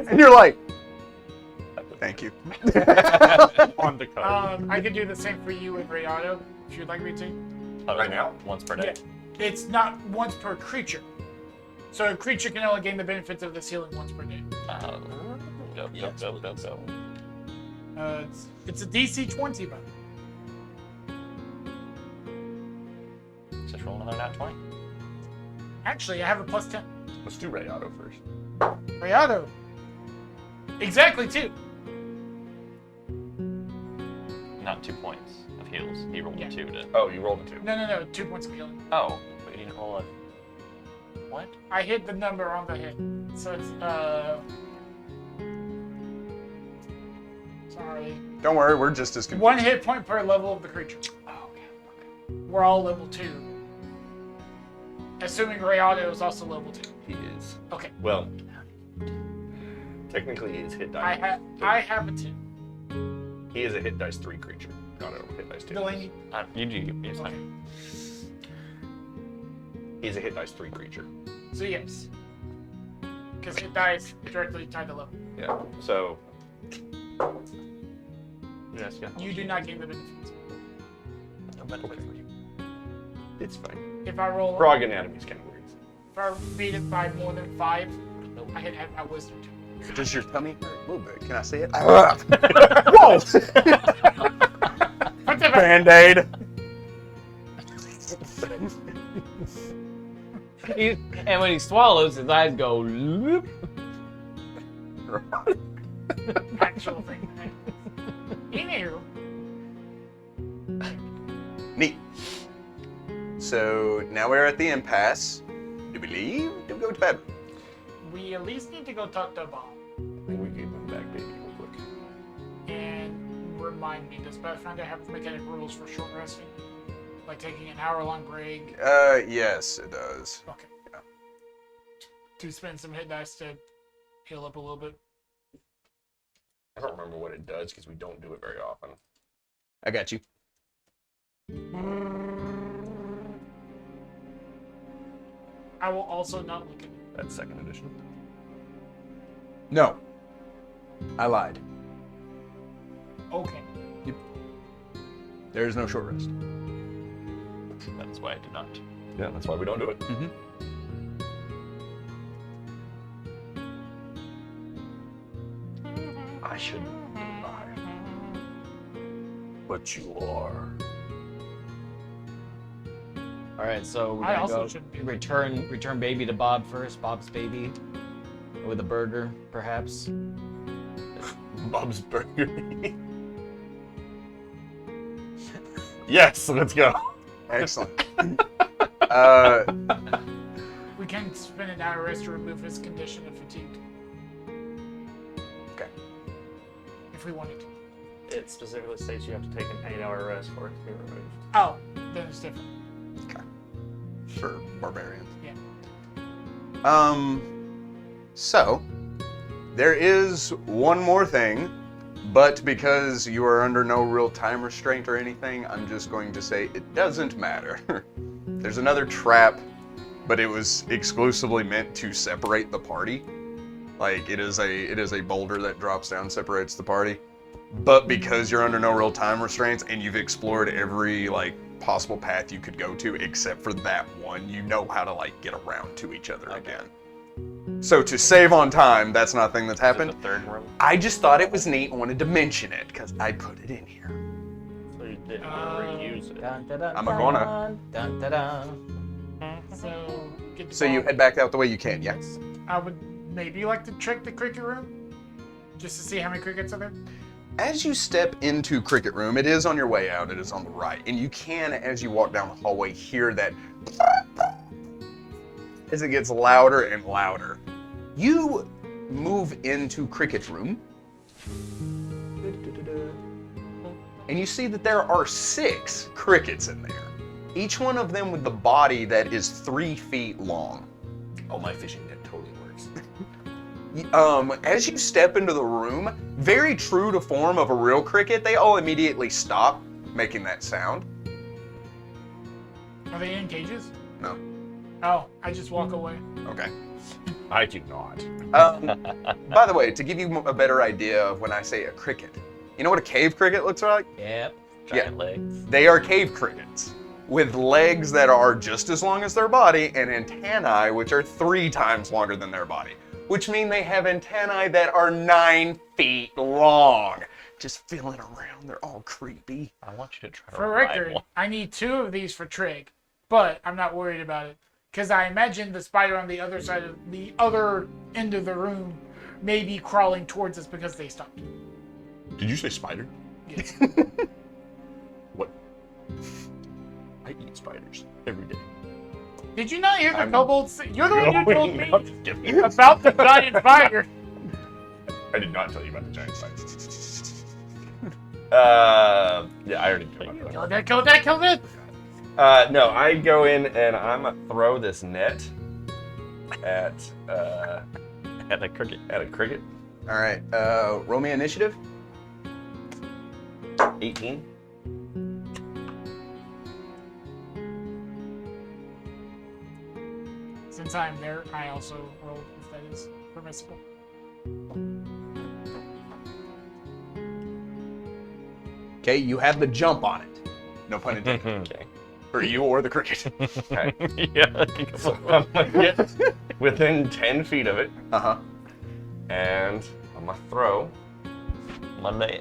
And you're like, "Thank you." On the card. I could do the same for you and Rayado, if you'd like me to. Right now? Once per day. Yeah. It's not once per creature. So a creature can only gain the benefits of this healing once per day. Go. It's a DC 20, but Just roll another nat 20. actually I have a plus 10. Let's do Ray Auto first. Rayado. Exactly 2. Not 2 points of heals. He rolled Yeah. a 2 to. Oh, you rolled a 2. No. 2 points of healing. Oh, but you didn't roll a. What? I hit the number on the hit. So it's, sorry. Don't worry, we're just as confused. 1 hit point per level of the creature. Oh, okay. We're all level 2. Assuming Rayado is also level 2. He is. Okay. Well, technically he is hit dice. I have a 2. He is a hit dice 3 creature, not a hit dice 2. Delaney. You do. It's Okay. fine. He's a hit dice 3 creature. So yes. Because it dies directly tied to level. Yeah. So Yes, yeah. You do not gain the benefits. No benefit for you. it's fine. If I roll, Frog anatomy is kind of weird. if I beat it by more than 5, I can add my wisdom to it. Does your tummy hurt a little bit? Can I see it? Whoa! Put the Band-Aid. And when he swallows, his eyes go. Loop. actual thing. Anywho, Neat. So now we're at the impasse. Do we leave? Do we go to bed? we at least need to go talk to Bob I think we gave him back baby real quick. and remind me, does Pathfinder have mechanic rules for short resting? Like taking an hour-long break? Yes, it does. Okay. Yeah. To spend some hit dice to heal up a little bit. I don't remember what it does because we don't do it very often. I got you. I will also not look at it. That's 2nd edition. No. I lied. Okay. There is no short rest. That's why I did not. Yeah, that's why we don't do it. I shouldn't lie. But you are. All right, so we're I gonna also go shouldn't be. return baby to Bob first. Bob's baby, with a burger, perhaps. Bob's Burger. Yes, let's go. Excellent. We can spend an hour rest to remove his condition of fatigue. Okay. If we wanted to. It specifically states you have to take an 8-hour rest for it to be removed. Oh, then it's different. For barbarians. Yeah. So, there is one more thing, but because you are under no real time restraint or anything, I'm just going to say it doesn't matter. There's another trap, but it was exclusively meant to separate the party. Like, it is a boulder that drops down, separates the party. But because you're under no real time restraints and you've explored every, like, possible path you could go to except for that one, you know how to, like, get around to each other again. So to save on time, that's not a thing that's happened. The third room. I just thought it was neat and wanted to mention it because I put it in here. So you didn't reuse it. Dun, dun, dun, I'm a gonna. Dun, dun, dun. So, get the So you ball. head back out the way you can, yes? I would maybe like to check the cricket room. Just to see how many crickets are there. As you step into Cricket Room, it is on your way out, it is on the right, and you can, as you walk down the hallway, hear that as it gets louder and louder. You move into Cricket Room, and you see that there are 6 crickets in there, each one of them with the body that is 3 feet long. Oh, my fishing net totally works. As you step into the room, very true to form of a real cricket, they all immediately stop making that sound. they in cages? No. Oh, I just walk away. Okay. I do not. By the way, to give you a better idea of when I say a cricket, you know what a cave cricket looks like? Yep. Giant legs. They are cave crickets with legs that are just as long as their body and antennae which are 3 times longer than their body, which mean they have antennae that are 9 feet long. Just feeling around, they're all creepy. I want you to try to For ride record, one. I need 2 of these for Trig, but I'm not worried about it. Because I imagine the spider on the other side of the other end of the room may be crawling towards us because they stopped. Did you say spider? Yes. What? I eat spiders every day. Did you not hear the I'm kobolds? You're the one who told me No, just kidding. about the giant spider. I did not tell you about the giant spider. Yeah, I already told you about that. Kill that. No, I go in and I'm gonna throw this net at At the cricket. a cricket. All right, roll me initiative. 18. Since I'm there, I also roll if that is permissible. Okay, you have the jump on it. No pun intended. Okay. For you or the cricket. Okay. Yeah. So I'm gonna get within 10 feet of it, Uh-huh. and I'm gonna throw. Monday.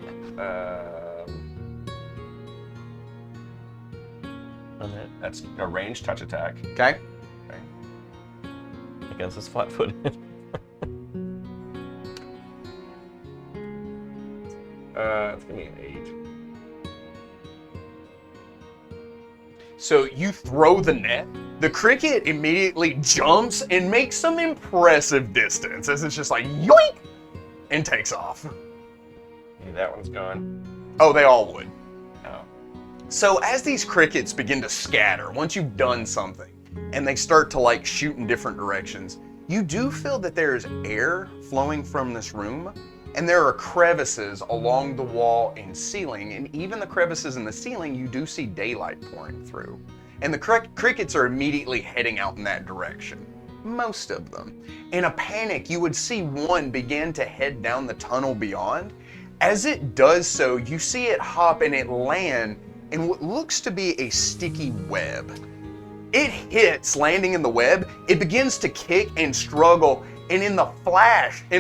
That's a ranged touch attack. Okay. Against his flat-footed. It's gonna be an 8. So you throw the net. The cricket immediately jumps and makes some impressive distance as it's just like yoink and takes off. Yeah, that one's gone. Oh, they all would. Oh. So as these crickets begin to scatter, once you've done something, and they start to like shoot in different directions, you do feel that there's air flowing from this room, and there are crevices along the wall and ceiling, and even the crevices in the ceiling, you do see daylight pouring through. And the crickets are immediately heading out in that direction. Most of them. In a panic, you would see one begin to head down the tunnel beyond. As it does so, you see it hop and it land in what looks to be a sticky web. It hits, landing in the web, it begins to kick and struggle, and in a flash, in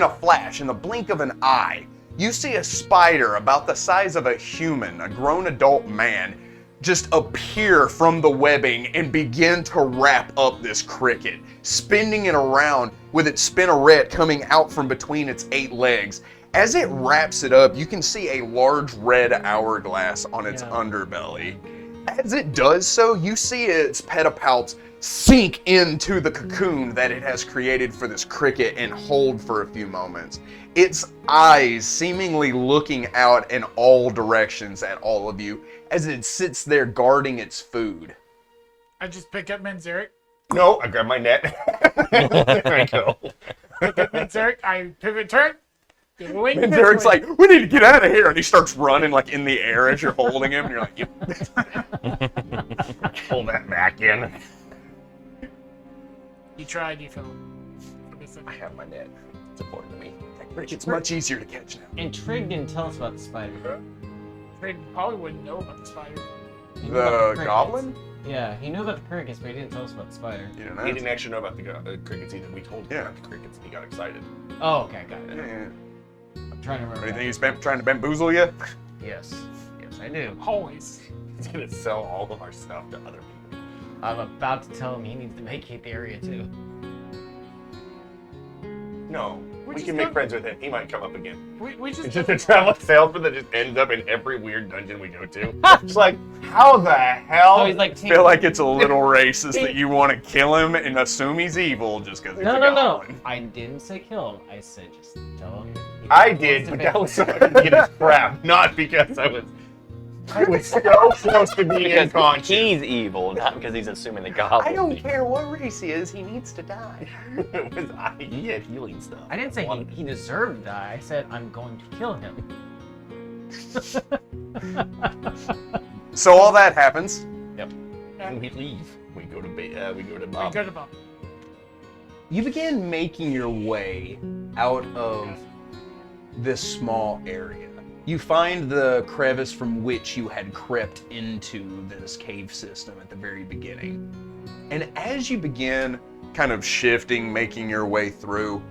the blink of an eye, you see a spider about the size of a human, a grown adult man, just appear from the webbing and begin to wrap up this cricket, spinning it around with its spinneret coming out from between its 8 legs. As it wraps it up, you can see a large red hourglass on its underbelly. As it does so, you see its pedipalps sink into the cocoon that it has created for this cricket and hold for a few moments. Its eyes seemingly looking out in all directions at all of you as it sits there guarding its food. I just pick up Menzeric. No, I grab my net. There I go. Pick up Menzeric. I pivot turn. Going And this Derek's way. like, we need to get out of here. And he starts running like in the air as you're holding him. And you're like, yep. Pull that back in. You tried, you failed. I have my net. It's important to me. It's much easier to catch now. And Trig didn't tell us about the spider. Trig probably wouldn't know about the spider. He knew about The crickets. goblin? Yeah, he knew about the crickets, but he didn't tell us about the spider. You don't He know. didn't actually know about the crickets either. We told him Yeah. about the crickets and he got excited. Oh, okay, got it. Yeah. I'm trying to remember. Anything that. he's been trying to bamboozle you? Yes. Yes, I do. Always. He's gonna sell all of our stuff to other people. I'm about to tell him he needs to vacate the area too. No, We're we just can make not- friends with him. He might come up again. We just It's just a traveling salesman that just ends up in every weird dungeon we go to. It's like, how the hell? So he's like, I feel like it's a little racist that you want to kill him and assume he's evil just because he's a no. goblin. I didn't say kill him. I said just tell him. I did, but that was so I could get his crap, not because I was so close to being Because unconscious. he's evil, not because he's assuming the goblin. I don't care what race he is, he needs to die. It was he had healing stuff. I didn't say he deserved to die. I said I'm going to kill him. So all that happens. Yep. And we leave. We go to We Bob. go to Bob. You begin making your way out of this small area. You find the crevice from which you had crept into this cave system at the very beginning. And as you begin kind of shifting, making your way through,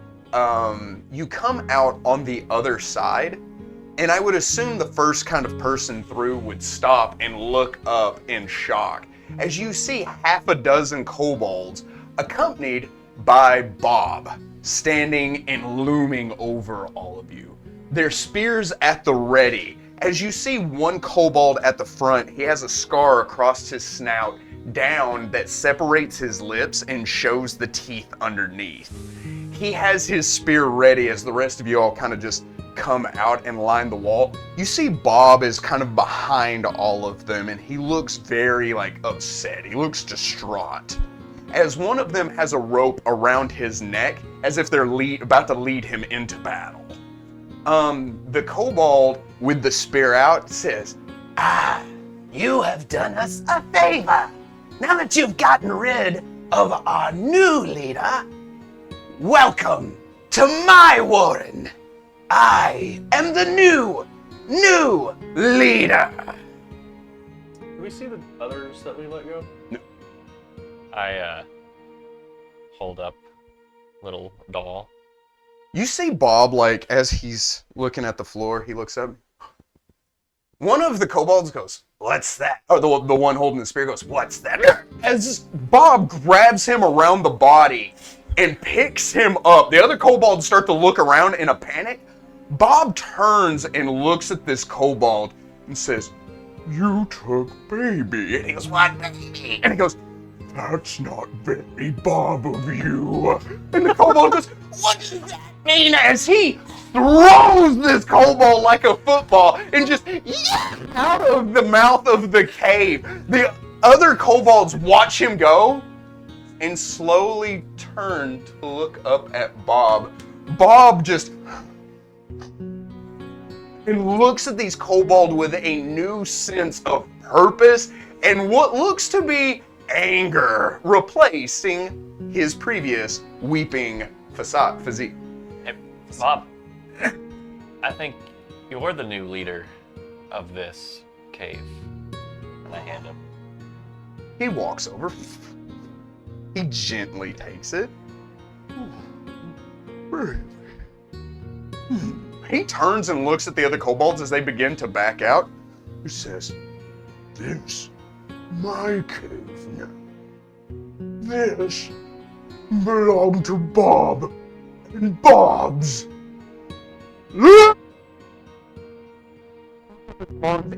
you come out on the other side. And I would assume the first kind of person through would stop and look up in shock as you see half a dozen kobolds accompanied by Bob standing and looming over all of you. Their spears at the ready. As you see one kobold at the front, he has a scar across his snout down that separates his lips and shows the teeth underneath. He has his spear ready as the rest of you all kind of just come out and line the wall. You see Bob is kind of behind all of them and he looks very upset. He looks distraught. As one of them has a rope around his neck as if they're about to lead him into battle. The kobold with the spear out says, You have done us a favor. Now that you've gotten rid of our new leader, welcome to my warren. I am the new leader. Do we see the others that we let go? I hold up little doll. You see Bob, as he's looking at the floor, he looks up. One of the kobolds goes, "What's that?" Or the one holding the spear goes, "What's that?" As Bob grabs him around the body and picks him up, the other kobolds start to look around in a panic. Bob turns and looks at this kobold and says, "You took baby." And he goes, "What baby?" And he goes, "That's not very Bob of you." And the kobold goes, "What does that mean?" As he throws this kobold like a football and just out of the mouth of the cave. The other kobolds watch him go and slowly turn to look up at Bob. Bob just and looks at these kobold with a new sense of purpose and what looks to be anger, replacing his previous weeping physique. Hey, Bob, I think you're the new leader of this cave. And I hand him. He walks over. He gently takes it. He turns and looks at the other kobolds as they begin to back out. He says, "This, my cave now. This belonged to Bob and Bob's."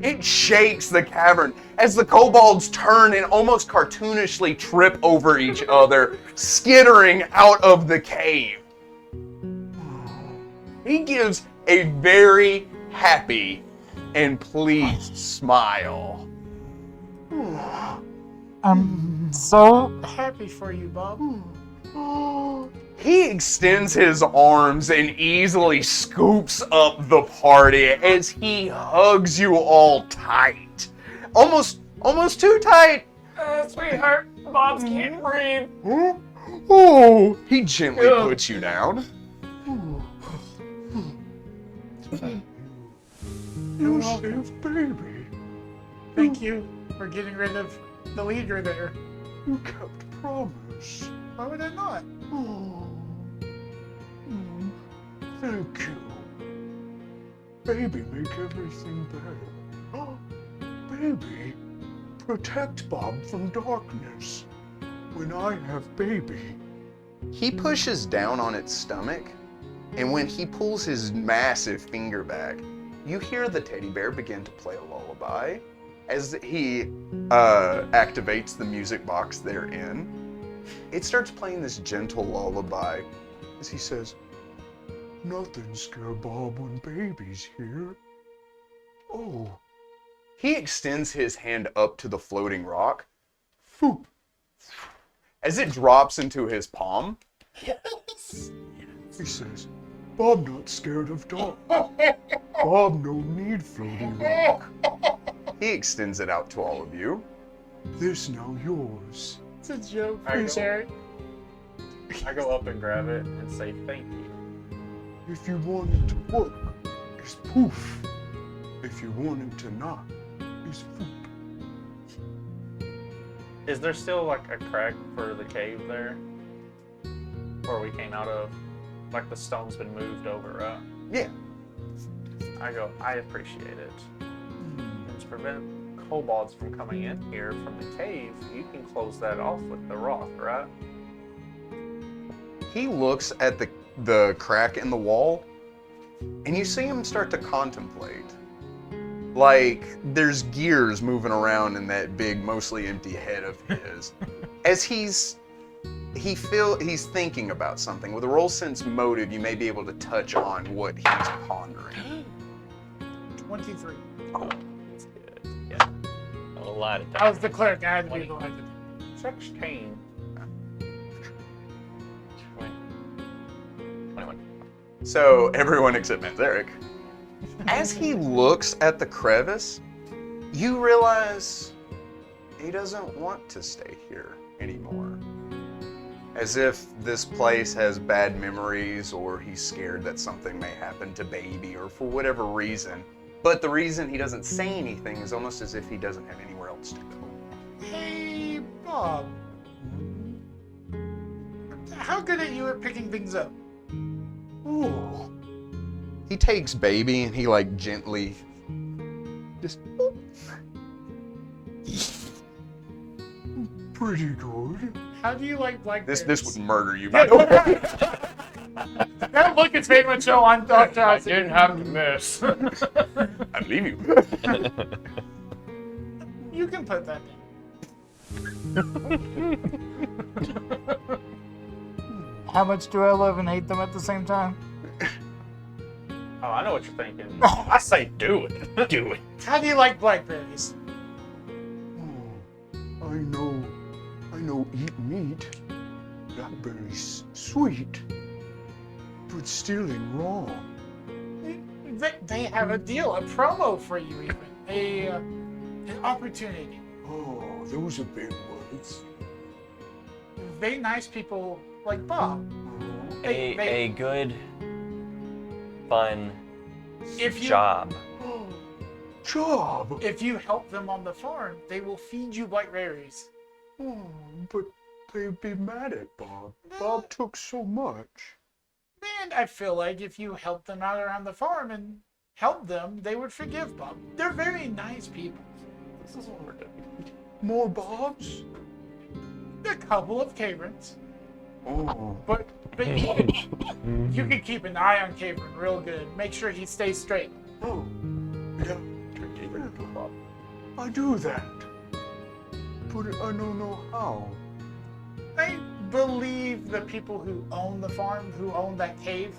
It shakes the cavern as the kobolds turn and almost cartoonishly trip over each other, skittering out of the cave. He gives a very happy and pleased smile. I'm so happy for you, Bob. He extends his arms and easily scoops up the party as he hugs you all tight. Almost too tight. Sweetheart, Bob can't breathe. Oh, he gently puts you down. You saved baby. Thank you for getting rid of the leader there. You kept promise. Why would I not? Thank you. Baby, make everything better. Baby, protect Bob from darkness. When I have baby. He pushes down on its stomach, and when he pulls his massive finger back, you hear the teddy bear begin to play a lullaby as he activates the music box they're in. It starts playing this gentle lullaby as he says, "Nothing scare Bob when baby's here." Oh. He extends his hand up to the floating rock. Foop. As it drops into his palm. Yes. He says, "Bob not scared of dark. Bob no need floating rock." He extends it out to all of you. this now yours. It's a joke. I Please, go- Eric. I go up and grab it and say thank you. If you want it to work, it's poof. If you want it to not, it's foop. Is there still like a crack for the cave there? Where we came out of? Like the stone's been moved over, right? Yeah. I go, I appreciate it. And to prevent kobolds from coming in here from the cave, you can close that off with the rock, right? He looks at the crack in the wall, and you see him start to contemplate. Like, there's gears moving around in that big, mostly empty head of his. As he's thinking about something. With a roll sense motive, you may be able to touch on what he's pondering. 23. That's good. Yeah. A lot of I times. was the cleric. I had to be the one. 16. 21. So, everyone except Manzarek. As he looks at the crevice, you realize he doesn't want to stay here anymore. As if this place has bad memories, or he's scared that something may happen to baby, or for whatever reason. But the reason he doesn't say anything is almost as if he doesn't have anywhere else to go. Hey, Bob. How good are you at picking things up? Ooh. He takes baby and he like gently just pretty good. How do you like blackberries? This would murder you, by the way. That look is very much so on Dr. I didn't have to miss. I believe you. You can put that in. How much do I love and hate them at the same time? Oh, I know what you're thinking. I say do it. Do it. How do you like blackberries? Oh, I know eat meat. Blackberries sweet, but stealing raw. They have a deal, a promo for you even. An opportunity. Oh, those are big words. Very nice people like Bob. A good, fun If you job. Job. if you help them on the farm, they will feed you blackberries. Oh, but they'd be mad at Bob. Bob took so much. And I feel like if you help them out around the farm and help them, they would forgive Bob. They're very nice people. This is what we're doing. More Bobs? A couple of Caverns. Oh. But you can keep an eye on Caveron real good. Make sure he stays straight. Oh. Yeah. Turn Gabriel into a Bob. I do that. But I don't know how. I believe the people who own the farm, who own that cave,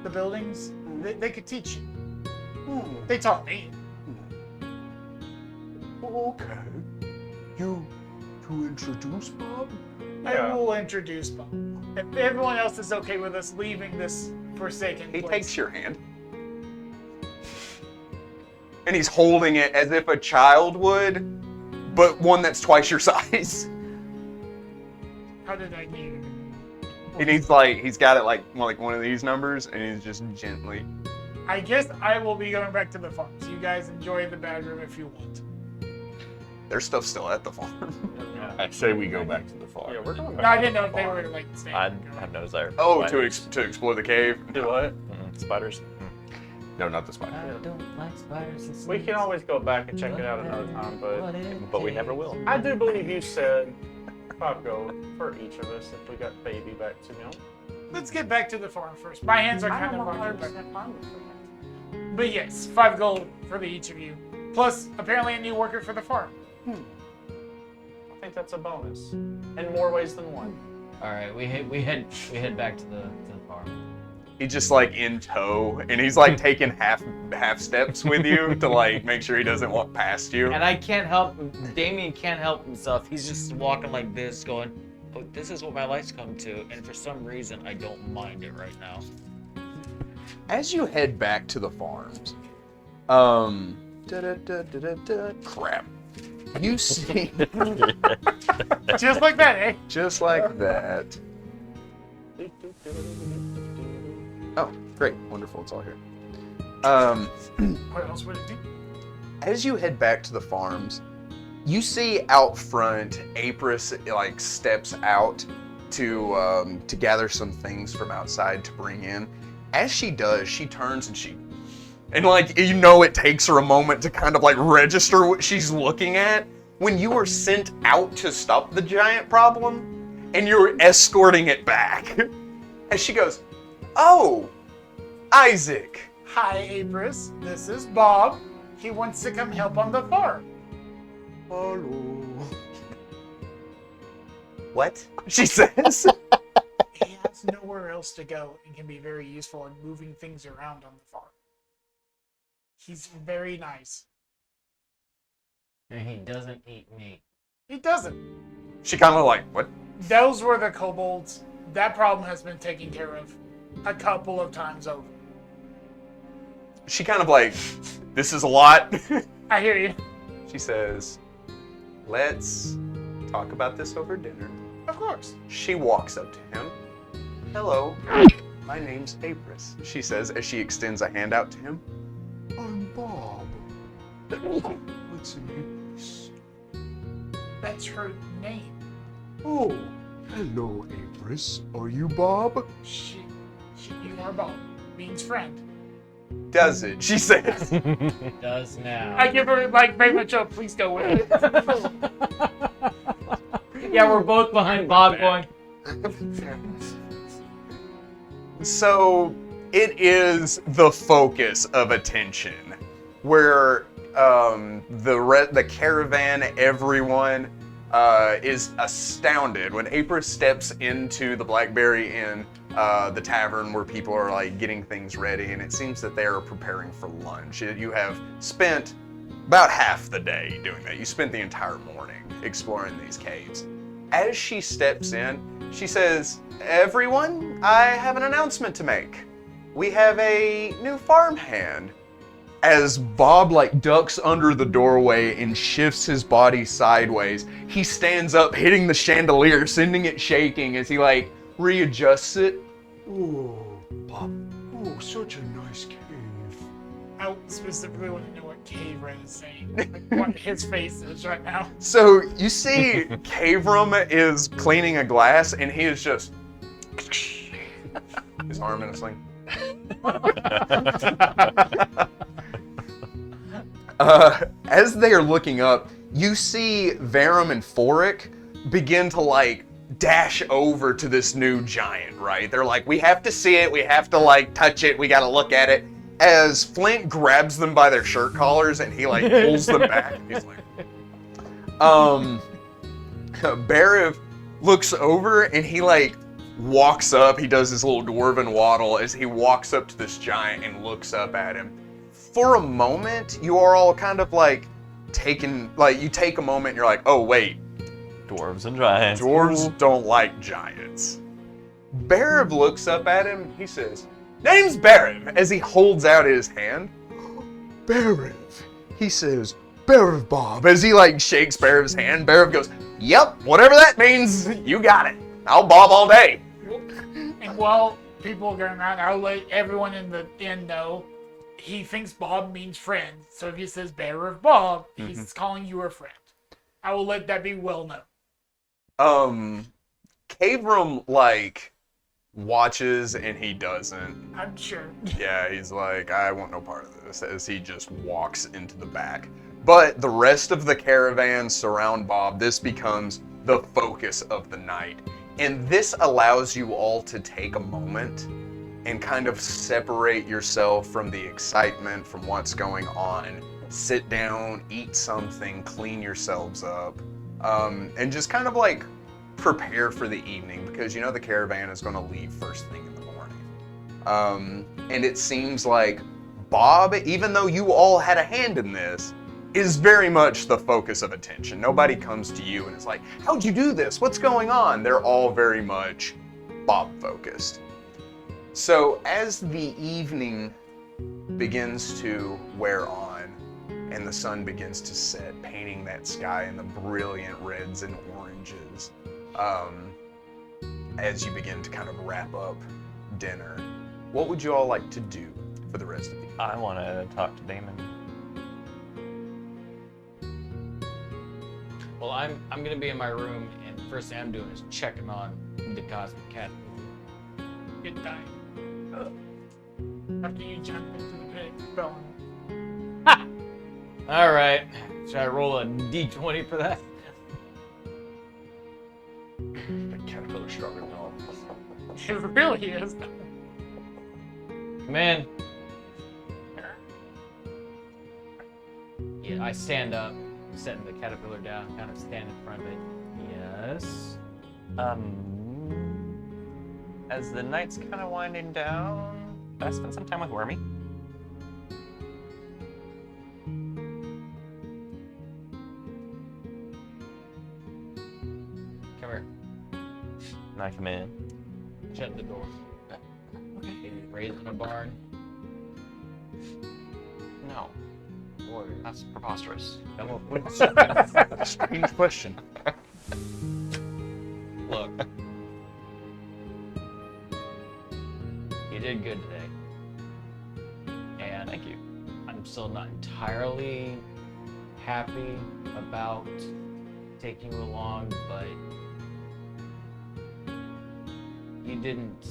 the buildings, they could teach you. Oh. They taught me. Okay. You to introduce Bob? Yeah. I will introduce Bob. If everyone else is okay with us leaving this forsaken He place. takes your hand. And he's holding it as if a child would, but one that's twice your size. How did I get? And he's got it like one of these numbers, and he's just gently. I guess I will be going back to the farm. So you guys enjoy the bad room if you want. Their stuff's still at the farm. I say we go back to the farm. Yeah, we're going back. No, I didn't know if they were like staying. I have no desire. for Oh, spiders. to explore the cave. Do what? Spiders. No, not the spider. don't like spiders and We can always go back and check it out another time, But we never will. I do believe you said 5 gold for each of us if we got baby back to milk. Let's get back to the farm first. My hands are kind of occupied. 100% fine with that. But yes, 5 gold for the each of you. Plus, apparently a new worker for the farm. I think that's a bonus. In more ways than one. All right, we head back to the farm. He's just like in tow, and he's like taking half steps with you to like make sure he doesn't walk past you. And I can't help. Damien can't help himself. He's just walking like this, going, "Oh, this is what my life's come to." And for some reason, I don't mind it right now. As you head back to the farms, crap. You see, Just like that, eh? just like that. Oh, great. Wonderful. It's all here. What else would it be? As you head back to the farms, you see out front, Apris like steps out to gather some things from outside to bring in. As she does, she turns and like, you know, it takes her a moment to kind of like register what she's looking at. When you were sent out to stop the giant problem, and you're escorting it back. And she goes, "Oh, Isaac." Hi, Apris. This is Bob. He wants to come help on the farm. Hello. What? She says. He has nowhere else to go and can be very useful in moving things around on the farm. He's very nice. And he doesn't eat meat. He doesn't. She kind of like, what? Those were the kobolds. That problem has been taken care of a couple of times over. She kind of like, this is a lot. I hear you. She says, let's talk about this over dinner. Of course. She walks up to him. Hello, my name's Apris, she says as she extends a hand out to him. I'm Bob. What's Apris? That's her name. Oh, hello, Apris. Are you Bob? You are Bob. Means friend. Does it? She says. Does now. I give her like very much a please go with it. Yeah, we're both behind Bob going. So it is the focus of attention, where the caravan, everyone is astounded when Apris steps into the Blackberry Inn, the tavern where people are like getting things ready, and it seems that they are preparing for lunch. You have spent about half the day doing that. You spent the entire morning exploring these caves. As she steps in, she says, "Everyone, I have an announcement to make. We have a new farmhand." As Bob like ducks under the doorway and shifts his body sideways, he stands up, hitting the chandelier, sending it shaking as he like readjusts it. Oh, Bob. Oh, such a nice cave. I specifically want to know what Cave Red is saying. Like what his face is right now. So you see Kavram is cleaning a glass and he is just his arm in a sling. As they are looking up, you see Varum and Forik begin to like dash over to this new giant, right? They're like, we have to see it, we have to like touch it, we gotta look at it. As Flint grabs them by their shirt collars and he like pulls them back, he's like, Bariv looks over and he like walks up, he does his little dwarven waddle as he walks up to this giant and looks up at him. For a moment, you are all kind of like you take a moment and you're like, oh wait, Dwarves and giants. dwarves don't like giants. Bariv looks up at him, he says, name's Bariv, as he holds out his hand. Bariv. He says, Bariv Bob. As he like shakes Bariv's hand, Bariv goes, yep, whatever that means, you got it. I'll bob all day. And while people are going around, I'll let everyone in the inn know he thinks Bob means friend. So if he says bearer of Bob, he's calling you a friend. I will let that be well known. Kavram like watches and he doesn't. I'm sure. Yeah, he's like, I want no part of this, as he just walks into the back. But the rest of the caravan surround Bob. This becomes the focus of the night. And this allows you all to take a moment and kind of separate yourself from the excitement, from what's going on. Sit down, eat something, clean yourselves up, and just kind of like prepare for the evening, because you know the caravan is going to leave first thing in the morning. And it seems like Bob, even though you all had a hand in this, is very much the focus of attention. Nobody comes to you and is like, how'd you do this? What's going on? They're all very much Bob focused. So as the evening begins to wear on and the sun begins to set, painting that sky in the brilliant reds and oranges. As you begin to kind of wrap up dinner, what would you all like to do for the rest of the evening? I want to talk to Damon. Well, I'm gonna be in my room, and the first thing I'm doing is checking on the cosmic cat. It died. After you jump into the pit, fell in. All right, should I roll a d20 for that? The caterpillar stronger than all. It really is. Come in. Yeah, I stand up, setting the caterpillar down, kind of stand in front of it. Yes. As the night's kind of winding down, can I spend some time with Wormy? Come here. Can I come in? Shut the door. Okay. Raised in a barn. No. Warrior. That's preposterous. Come up with Strange question. Look. You did good today. And Thank you. I'm still not entirely happy about taking you along, but you didn't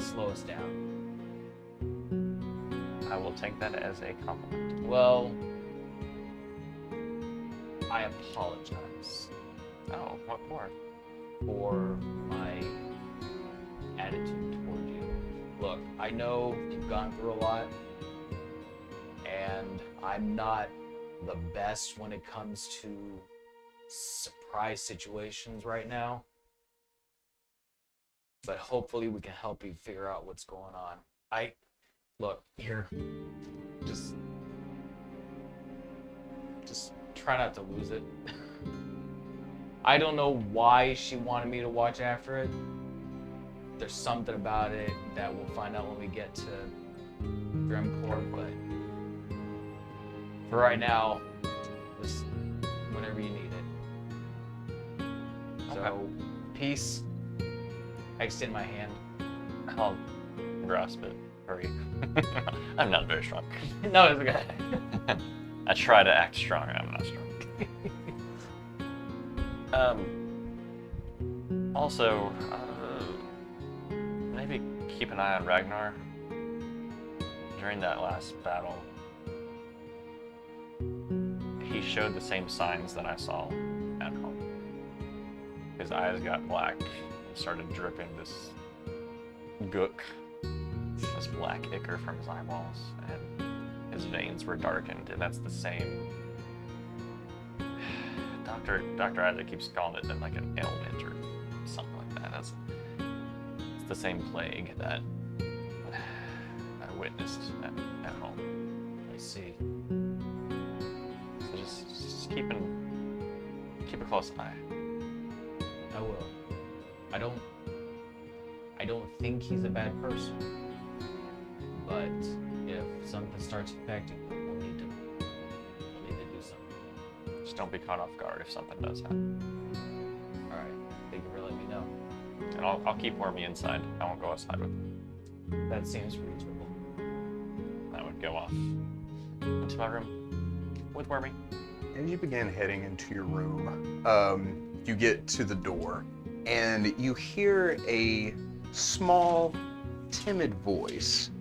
slow us down. I will take that as a compliment. Well, I apologize Oh, what for? for my attitude toward you. Look, I know you've gone through a lot, and I'm not the best when it comes to surprise situations right now. But hopefully we can help you figure out what's going on. Look, here. Just try not to lose it. I don't know why she wanted me to watch after it. There's something about it that we'll find out when we get to Grimcourt, but for right now, just whenever you need it. So, peace. I extend my hand. I'll grasp it. Hurry. I'm not very strong. No, it's okay. I try to act strong, and I'm not strong. Also, maybe keep an eye on Ragnar. During that last battle, he showed the same signs that I saw at home. His eyes got black and started dripping this gook, this black ichor from his eyeballs, and his veins were darkened, and that's the same. Dr. Isaac keeps calling it like an ailment or something like that. It's the same plague that I witnessed at home. I see. So just keep a close eye. I will. I don't think he's a bad person. But if something starts affecting him, we'll need to do something. Just don't be caught off guard if something does happen. All right. They can let me know. And I'll keep Wormy inside. I won't go outside with him. That seems reasonable. I would go off into my room with Wormy. As you begin heading into your room, you get to the door, and you hear a small, timid voice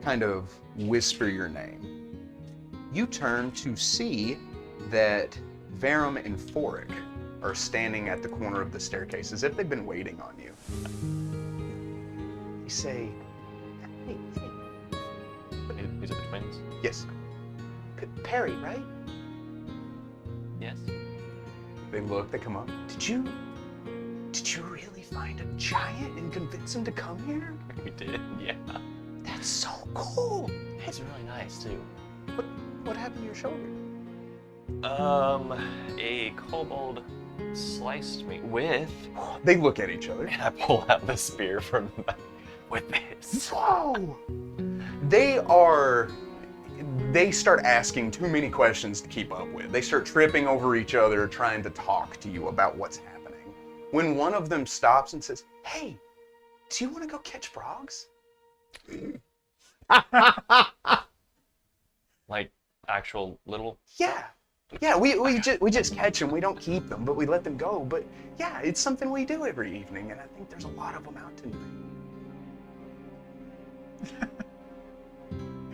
kind of whisper your name. You turn to see that Varum and Forik are standing at the corner of the staircase as if they've been waiting on you. You say, hey. These are the twins. Yes. Perry, right? Yes. They look, they come up. Did you really find a giant and convince him to come here? We did, yeah. That's so cool. It's really nice too. What happened to your shoulder? A kobold sliced me with. They look at each other. And I pull out the spear from the back with this. Whoa! They are, they start asking too many questions to keep up with. They start tripping over each other, trying to talk to you about what's happening. When one of them stops and says, "Hey, do you want to go catch frogs?" Like actual little. Yeah. Yeah, we just catch them. We don't keep them, but we let them go. But yeah, it's something we do every evening, and I think there's a lot of them out tonight.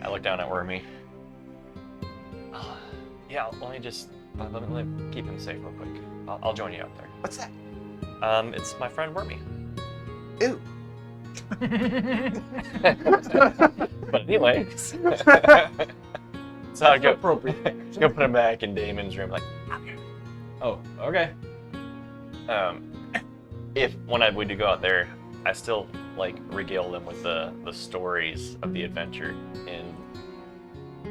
I look down at Wormy. Yeah, let me keep him safe real quick. I'll join you out there. What's that? It's my friend Wormy. Ew. But anyways. So I'll go appropriate. Go put him back in Damon's room, like. Oh, okay. If when we do go out there, I still like regale them with the stories of the adventure in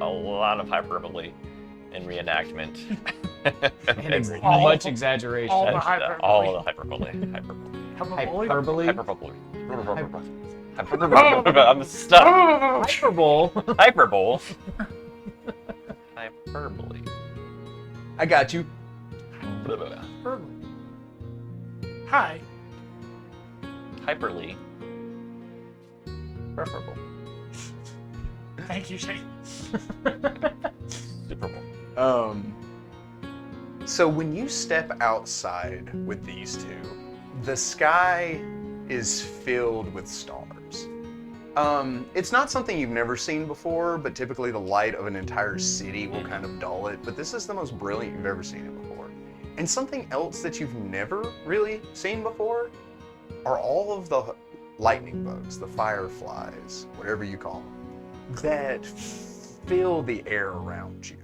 a lot of hyperbole and reenactment. And much exaggeration. all the hyperbole. All the hyperbole. Hyperbole? Hyperbole. Hyperbole. I'm stuck. Hyperbole. Hyperbole. Hyperbole. I got you. Hi. Hyperly. Preferable. Thank you, Shane. Super Bowl. So when you step outside with these two, the sky is filled with stars. It's not something you've never seen before, but typically the light of an entire city will kind of dull it, but this is the most brilliant you've ever seen it before. And something else that you've never really seen before are all of the lightning bugs, the fireflies, whatever you call them, that fill the air around you.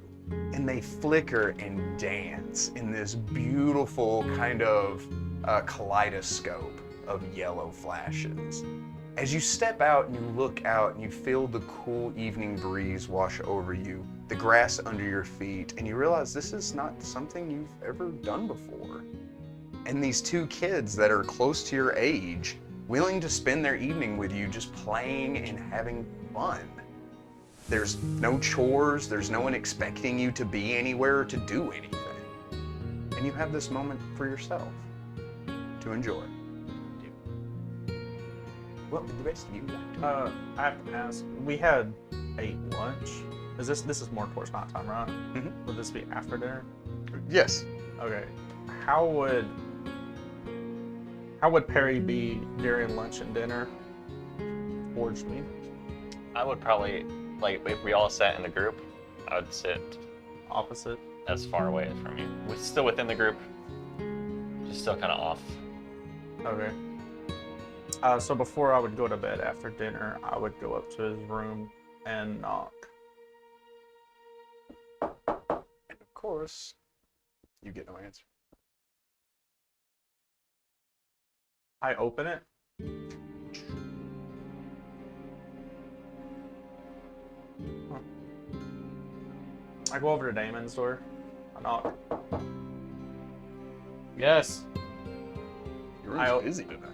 And they flicker and dance in this beautiful kind of kaleidoscope of yellow flashes. As you step out and you look out and you feel the cool evening breeze wash over you, the grass under your feet, and you realize this is not something you've ever done before. And these two kids that are close to your age, willing to spend their evening with you just playing and having fun. There's no chores, there's no one expecting you to be anywhere or to do anything. And you have this moment for yourself to enjoy. What would the rest of you like to do? I have to ask. We had ate lunch. This is more towards night time, right? Mhm. Would this be after dinner? Yes. Okay. How would Perry be during lunch and dinner towards me? I would probably, like, if we all sat in a group, I would sit Opposite. as far away from you. We're still within the group, just still kind of off. Okay. So before I would go to bed after dinner, I would go up to his room and knock. And of course, you get no answer. I open it. Huh. I go over to Damon's door. I knock. Yes. You're I- busy tonight.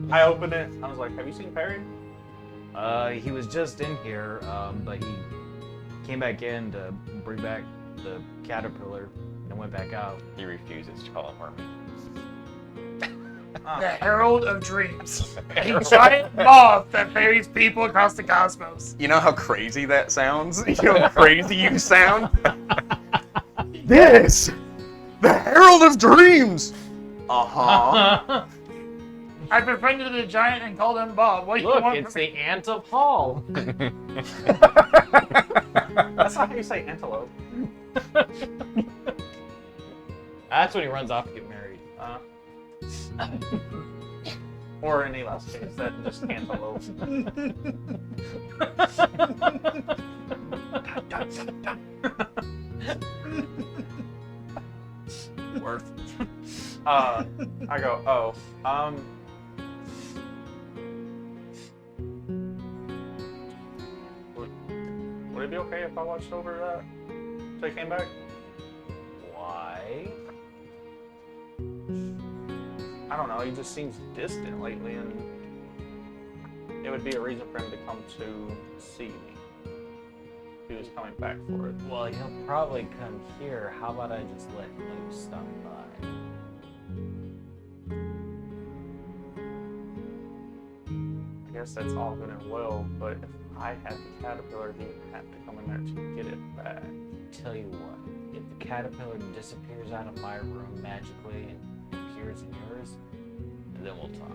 I open it. I was like, "Have you seen Perry?" He was just in here, but he came back in to bring back the caterpillar and went back out. He refuses to call him Wormy. The Herald of Dreams. A giant moth that ferries people across the cosmos. You know how crazy that sounds? You know how crazy you sound? This! The Herald of Dreams! Uh-huh. I befriended a giant and called him Bob. What do you Look, want it's from me? the Ant of Hall. That's not how you say antelope. That's when he runs off to get married. Or in any last case, that just antelope. Worth. I go, oh, would it be okay if I watched over that till he came back? Why? I don't know, he just seems distant lately, and it would be a reason for him to come to see me. he was coming back for it. Well, he'll probably come here. How about I just let you stop by? I guess that's all good and well, but if I had the caterpillar, he'd have to come in there to get it back. Tell you what, if the caterpillar disappears out of my room magically and appears in yours, then we'll talk.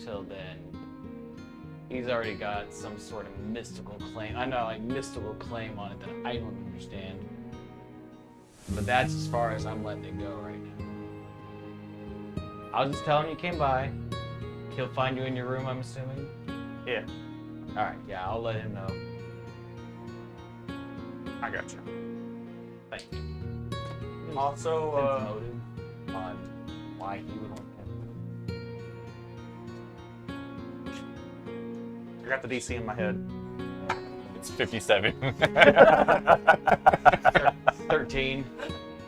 Till then, he's already got some sort of mystical claim. I know, like mystical claim on it that I don't understand. But that's as far as I'm letting it go right now. I'll just tell him you came by. He'll find you in your room, I'm assuming. Yeah, Alright, yeah, I'll let him know. I got you. Thank you. Sense Also, motive on why he would want I got the DC in my head. It's 57. 13.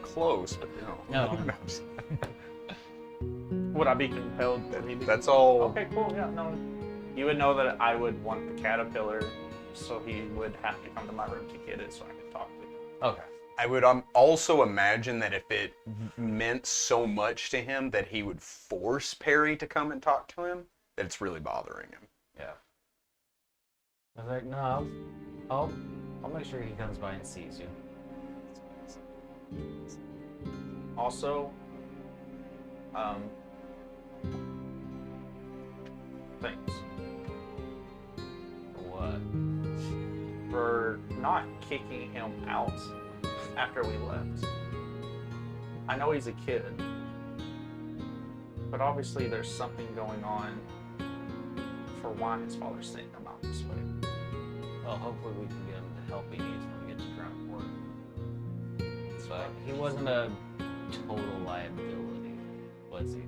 Close, but no. No. Would I be compelled that he be? That's all. Okay, cool. Yeah, no. You would know that I would want the caterpillar, so he would have to come to my room to get it so I could talk to him. Okay. I would also imagine that if it meant so much to him that he would force Perry to come and talk to him, that it's really bothering him. Yeah. I was like, no, I'll make sure he comes by and sees you. Also, things. What? For not kicking him out after we left. I know he's a kid, but obviously there's something going on for why his father's sending him out this way. Well, hopefully we can get him the help he needs when we get to ground court. But he wasn't a total liability, was he?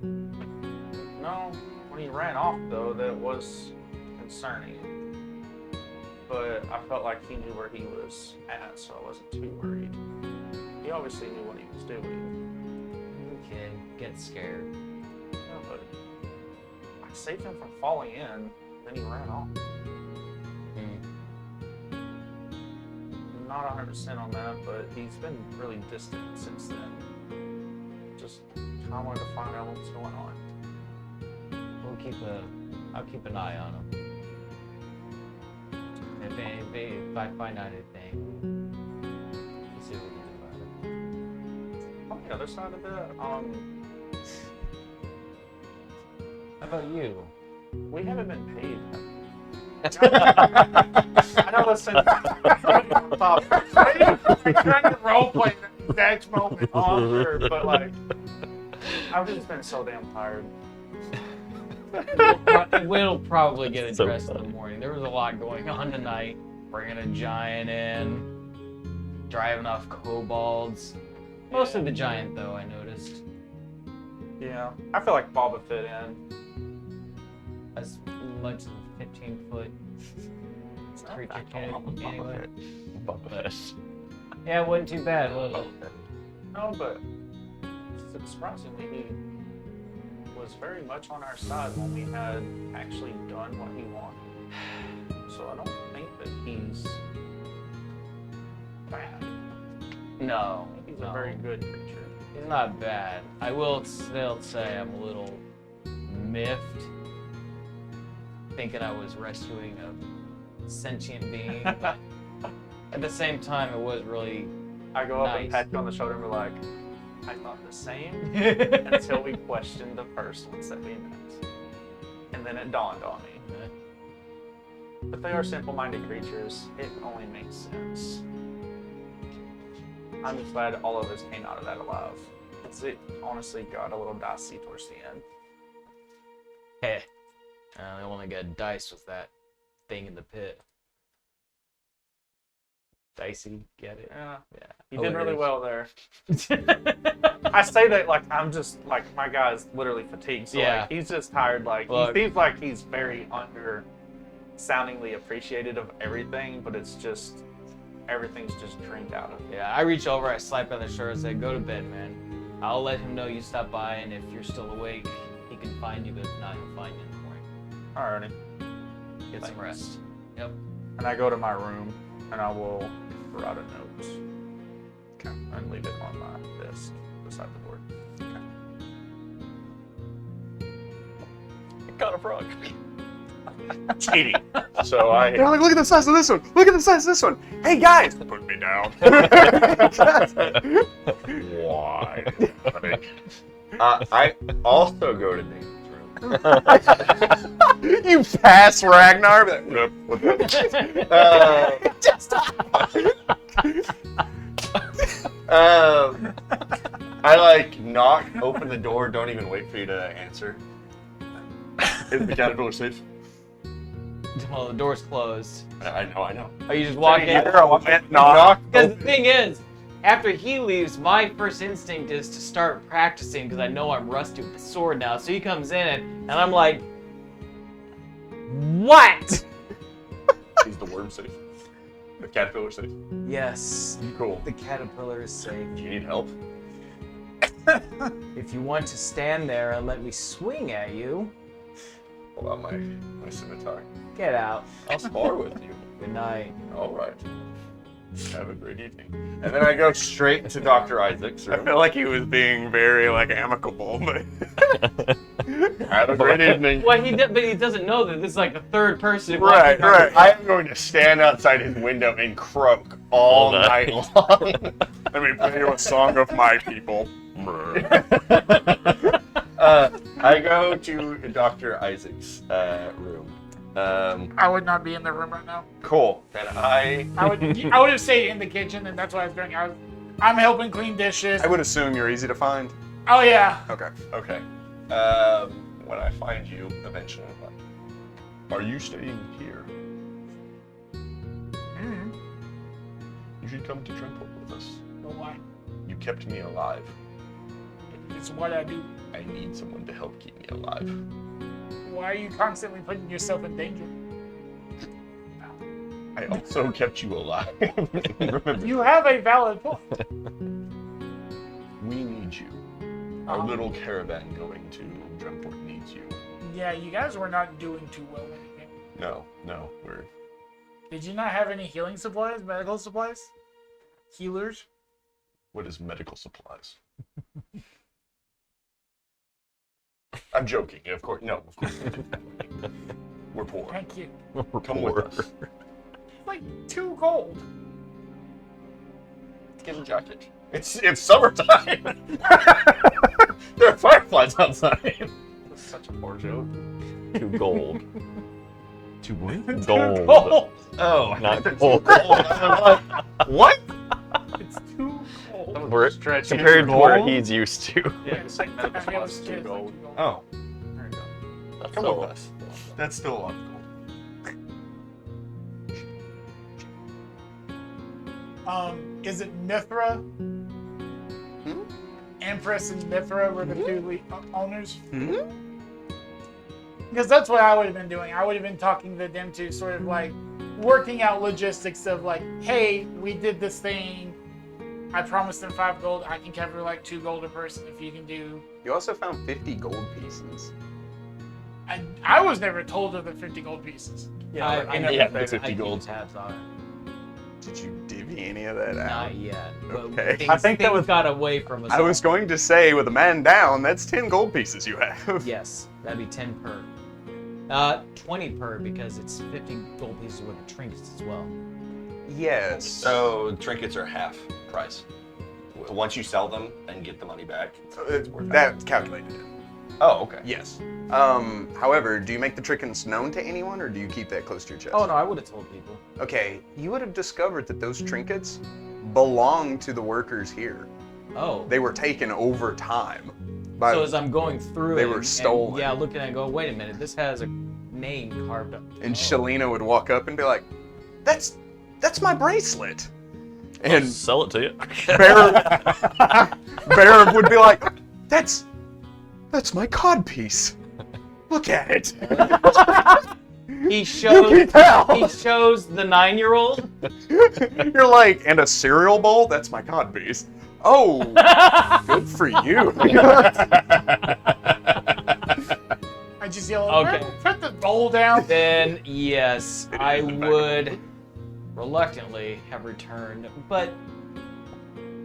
No, when he ran off though, that was concerning. But I felt like he knew where he was at, so I wasn't too worried. He obviously knew what he was doing. Okay, get scared. Yeah, but I saved him from falling in, then he ran off. Not 100% on that, but he's been really distant since then. Just kind of wanted to find out what's going on. I'll keep an eye on him. If I find out anything, we'll see what we can do about it. On the other side of that, How about you? we haven't been paid. I know, listen. I'm trying to roleplay the exact moment. Oh, I'm sure, but like, I've just been so damn tired. We'll probably get So addressed in the funny. morning. There was a lot going on tonight. Bringing a giant in, driving off kobolds. Mostly the giant, though, I noticed. Yeah, I feel like Boba fit in. As much as 15-foot creature can anyway. Bubba. Yeah, it wasn't too bad, was it? No, but surprisingly, he was very much on our side when we had actually done what he wanted. So I don't think that he's bad. No, He's no. a very good creature. He's not bad. I will still say I'm a little miffed, thinking I was rescuing a sentient being, but at the same time, it was really I go up and Nice. pat you on the shoulder and be like, I thought the same until we questioned the first ones that we met. And then it dawned on me. But they are simple-minded creatures. It only makes sense. I'm just glad all of us came out of that alive. It honestly got a little dicey towards the end. Hey, I only got dice with that thing in the pit. Dicey, get it? Yeah, Yeah. you did really Hilarious. well there. I say that like I'm just like my guy's literally fatigued, so Yeah. like he's just tired. Like Look. he seems like he's very soundingly appreciative of everything, but it's just everything's just drained out of him. Yeah, I reach over, I slap on the shoulder and say, go to bed, man. I'll let him know you stopped by, and if you're still awake, he can find you, but if not, he'll find you in the morning. Alrighty. Get some Thanks. rest. Yep. And I go to my room, and I will write a note. Okay. And leave it on my desk beside the door. Got a frog. Cheating. So I. They're like, look at the size of this one. Look at the size of this one. Hey guys, put me down. Why? I also go to Nathan's room. You pass Ragnar. But nope. I like knock, open the door, don't even wait for you to answer. Is the caterpillar safe? Well, the door's closed. I know. Are you just walking in? Knock. Because the thing is, after he leaves, my first instinct is to start practicing because I know I'm rusty with the sword now. So he comes in and I'm like, what? Is the worm safe? The caterpillar safe? Yes, Cool. the caterpillar is safe. Do you need help? If you want to stand there and let me swing at you, Pull out my scimitar. get out. I'll spar with you. Good night. All right. Have a great evening. And then I go straight to Dr. Isaac's I room. feel like he was being very like amicable, but Have a great evening. Well, but he doesn't know that this is like the third person. who right. I am going to stand outside his window and croak all night long. Let me play you a song of my people. I go to Dr. Isaac's room. I would not be in the room right now. Cool. Then I would have stayed in the kitchen, and that's what I was doing. I'm helping clean dishes. I would assume you're easy to find. Oh yeah. Okay. Okay. When I find you eventually, are you staying here? Mm-hmm. You should come to Trentport with us. But why? You kept me alive. It's what I do. I need someone to help keep me alive. Why are you constantly putting yourself in danger? I also kept you alive. Remember, You have a valid point. we need you. Our little caravan going to Trentport needs you. Yeah, you guys were not doing too well when it came. No, we're. Did you not have any healing supplies, medical supplies? Healers? What is medical supplies? I'm joking, of course. No, of course. We're poor. Thank you. Come with us. Like 2 gold. Get a jacket. It's summertime. There are fireflies outside. That's such a poor joke. 2 gold. 2 what? Gold. Gold. Oh, Not gold. gold. What? It's 2 gold. We're Stretch compared to gold? where he's used to. Yeah, it's like medical I supplies, was 2 kidding, gold. like 2 gold. Oh, There you go. That's come still- with us. That's still a lot of gold. Is it Mithra? Empress and Mithra were the 2 owners? Because that's what I would have been doing. I would have been talking to them to sort of like working out logistics of like, hey, we did this thing. I promised them 5 gold. I can cover like 2 gold a person if you can do. You also found 50 gold pieces. I was never told of the 50 gold pieces. Yeah, I I never yeah, paid it's it. 50 gold. Tabs on it. Did you divvy any of that out? Not yet. But Okay. things, I think that things was- got away from us. I was going to say, with a man down, that's 10 gold pieces you have. Yes, that'd be 10 per. 20 per because it's 50 gold pieces worth of trinkets as well. Yes. So trinkets are half price. Once you sell them and get the money back. That's calculated. Oh, okay. Yes. However, do you make the trinkets known to anyone, or do you keep that close to your chest? Oh no, I would have told people. Okay, you would have discovered that those trinkets belong to the workers here. Oh. They were taken over time. By, So as I'm going through They it, were and, stolen. yeah, looking at it, go, wait a minute, this has a name carved up. and Oh. Shalina would walk up and be like, "That's my bracelet." I'll And sell it to you. Baron would be like, That's my codpiece. Look at it." He shows. can tell. He shows the 9-year-old. You're like, "And a cereal bowl? That's my codpiece." Oh, good for you. I just just yell, Okay. put the bowl down. Then yes, It I is, in fact, would reluctantly have returned, but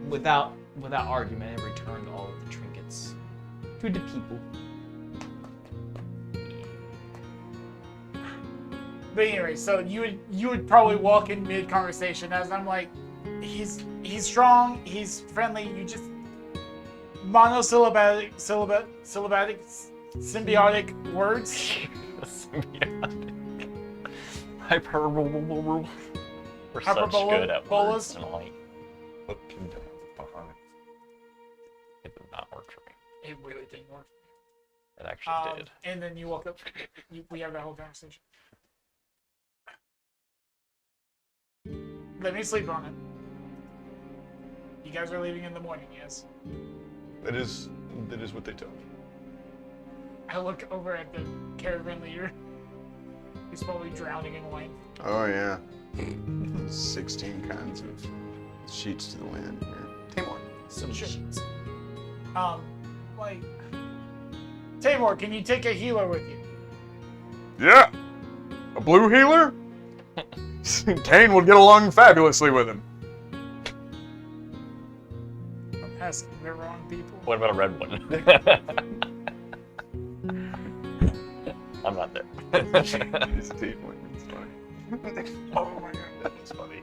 without argument, have returned all of the trinkets to the people. But anyway, so you would probably walk in mid conversation as I'm like, he's strong, he's friendly. You just monosyllabic, symbiotic words. Symbiotic. Hyperbole. We're such Hyperbola- good at bolas? words tonight. It did not work for me. It really didn't work. It actually did. And then you walk up. We have that whole conversation. Let me sleep on it. You guys are leaving in the morning, yes? That is what they tell me. I look over at the caravan leader. He's probably drowning in wine. Oh yeah. 16 kinds of sheets to the wind here. Tamor. Some Sure. sheets. Like, Tamor, can you take a healer with you? Yeah. A blue healer? Kane will get along fabulously with him. I'm asking the wrong people. What about a red one? I'm not there. His teeth went. It's funny. Oh my god. That was funny.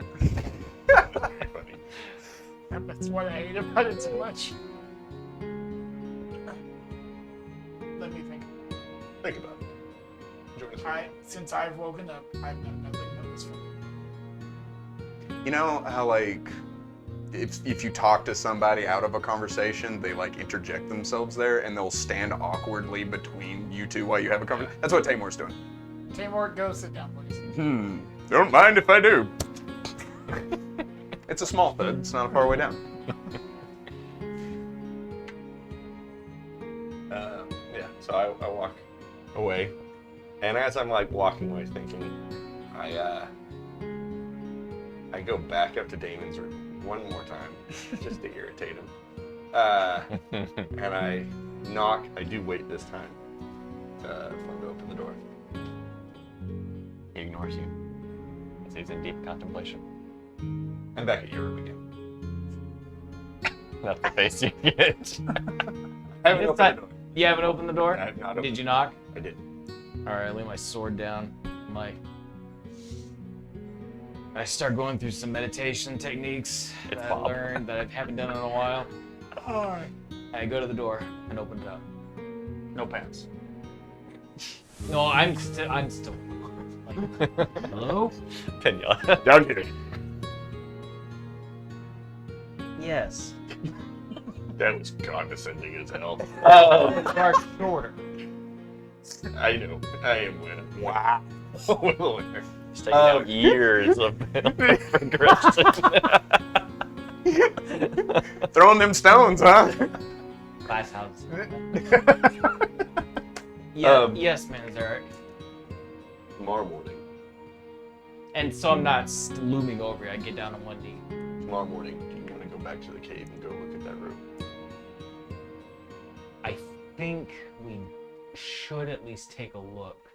Funny. That's what I hate about it so much. Let me think. Think about it. Join us. Since I've woken up, I've done nothing but this fun. You know how like if you talk to somebody out of a conversation, they like interject themselves there and they'll stand awkwardly between you two while you have a conversation. That's what Tamor's doing. Tamor, go sit down, please. Don't mind if I do. It's a small thud. It's not a far way down. Yeah, so I walk away, and as I'm like walking away, thinking, I go back up to Damon's room one more time, just to irritate him, and I knock. I do wait this time for him to open the door. He ignores you. As he's in deep contemplation. I'm back at your room again. That's the face you get. I haven't This opened time- the door. You haven't opened the door? I have not opened. Did you knock? I did. Alright, I lay my sword down. I'm like, I start going through some meditation techniques It's that Bob. I learned that I haven't done in a while. Alright. I go to the door and open it up. No pants. No, I'm still like, hello? Pinula. Down here. Yes. That was condescending as hell. Oh, dark shorter. I know. I am winning. Wow. Winner. It's taking out years of progression. Throwing them stones, huh? Glass house. Yeah, yes, man, Zarek. Tomorrow morning. And so I'm not looming over you. I get down on one knee. Tomorrow morning, do you want to go back to the cave and go look at that room? I think we should at least take a look.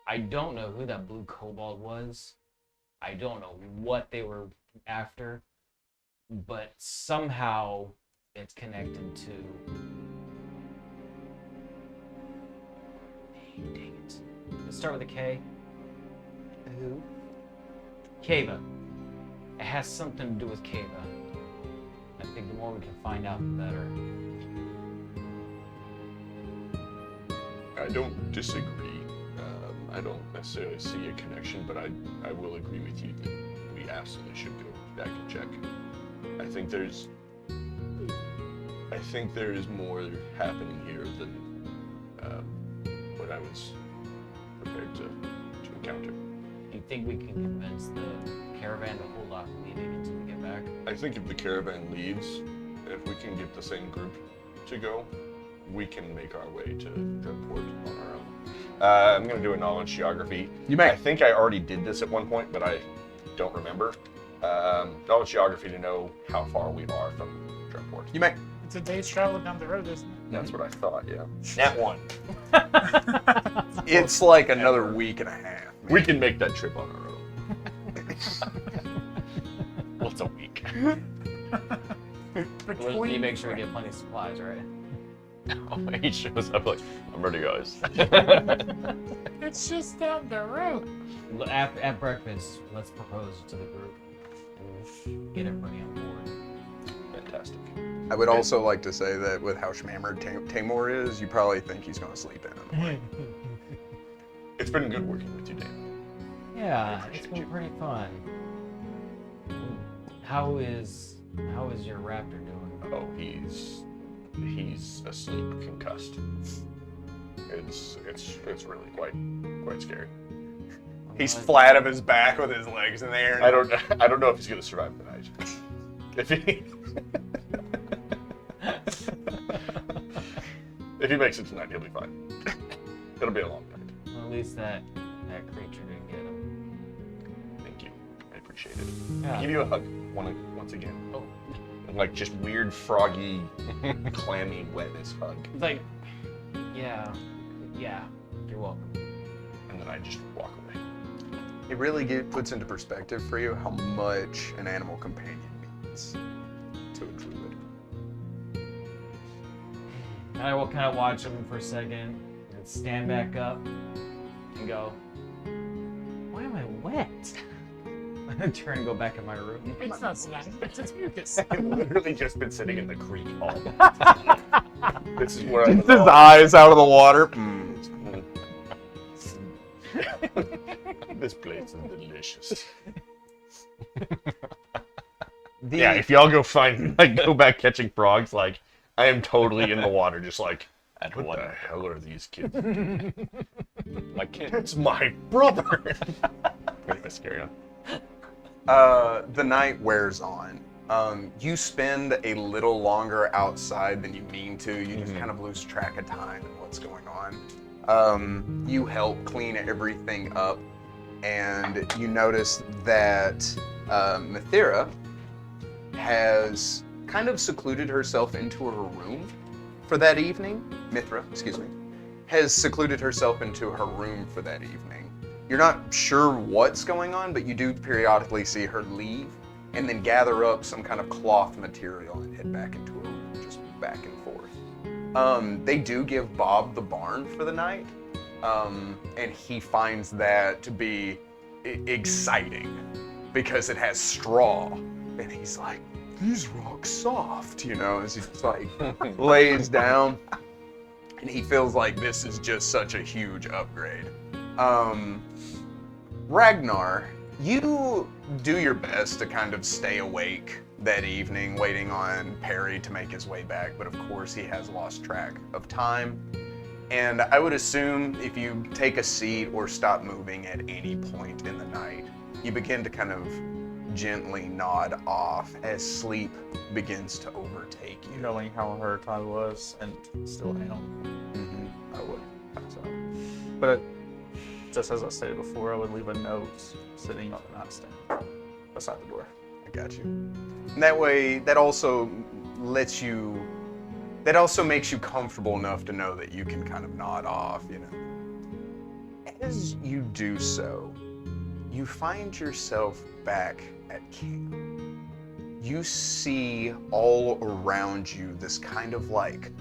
I don't know who that blue kobold was. I don't know what they were after. But somehow it's connected to... Dang it. Let's start with a K. Who? Kava. It has something to do with Kava. I think the more we can find out, the better. I don't disagree. I don't necessarily see a connection, but I will agree with you that we absolutely should go back and check. I think there is more happening here than what I was prepared to encounter. Do you think we can convince the caravan to hold off leaving until we get back? I think if the caravan leaves, if we can get the same group to go, we can make our way to Dreadport on our own. I'm going to do a knowledge geography. You may. I think I already did this at one point, but I don't remember. Knowledge geography to know how far we are from Dreadport. You may. It's a day's travel down the road, isn't it? That's what I thought, yeah. Nat 1. It's like another week and a half. We can make that trip on our own. What's a week? Well, you make sure we get plenty of supplies, right? He shows up like, I'm ready, guys. It's just down the road. At breakfast, let's propose to the group. Get everybody on board. Fantastic. I would also like to say that with how schmammered Tamor is, you probably think he's going to sleep in him. It's been good working with you, Dan. Yeah, it's been pretty fun. How is your raptor doing? Oh, he's asleep, concussed. It's really quite scary. He's flat of his back with his legs in the air. I don't know if he's gonna survive the night. If he makes it tonight, he'll be fine. It'll be a long night. Well, at least that creature didn't get him. Thank you. I appreciate it. Yeah. I'll give you a hug once again. Oh. Like just weird, froggy, clammy wetness hug. Like, yeah, you're welcome. And then I just walk away. It really puts into perspective for you how much an animal companion means to a druid. I will kind of watch him for a second, and stand back up, and go, why am I wet? Turn and go back in my room. It's not slime. It's mucus. I've literally just been sitting in the creek all day. This is where His eyes out of the water. This place is delicious. The- Yeah, if y'all go back catching frogs, like I am totally in the water, just like, And what what? the hell are these kids? My kid. It's my brother. Anyways, carry on. The night wears on. You spend a little longer outside than you mean to. You just kind of lose track of time and what's going on. You help clean everything up, and you notice that Mithira has kind of secluded herself into her room for that evening. Mithra, excuse me, has secluded herself into her room for that evening. You're not sure what's going on, but you do periodically see her leave and then gather up some kind of cloth material and head back into her room, just back and forth. They do give Bob the barn for the night, and he finds that to be exciting because it has straw. And he's like, these rocks soft, as he just like lays down. And he feels like this is just such a huge upgrade. Ragnar, you do your best to kind of stay awake that evening, waiting on Perry to make his way back, but of course he has lost track of time. And I would assume if you take a seat or stop moving at any point in the night, you begin to kind of gently nod off as sleep begins to overtake you. Knowing how hurt I was and still am, I would pass out. But just as I stated before, I would leave a note sitting on the nightstand beside the door. I got you. And that way, that also makes you comfortable enough to know that you can kind of nod off, As you do so, you find yourself back at camp. You see all around you this kind of like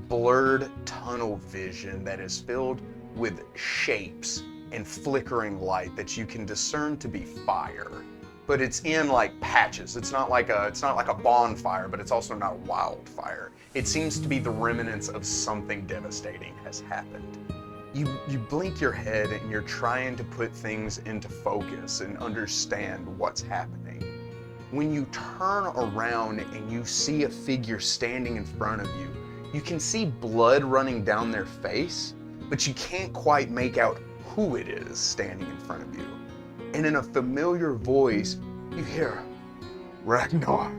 blurred tunnel vision that is filled with shapes and flickering light that you can discern to be fire. But it's in like patches. It's not like a bonfire, but it's also not wildfire. It seems to be the remnants of something devastating has happened. You blink your head and you're trying to put things into focus and understand what's happening. When you turn around and you see a figure standing in front of you, you can see blood running down their face, but you can't quite make out who it is standing in front of you. And in a familiar voice, you hear, Ragnar,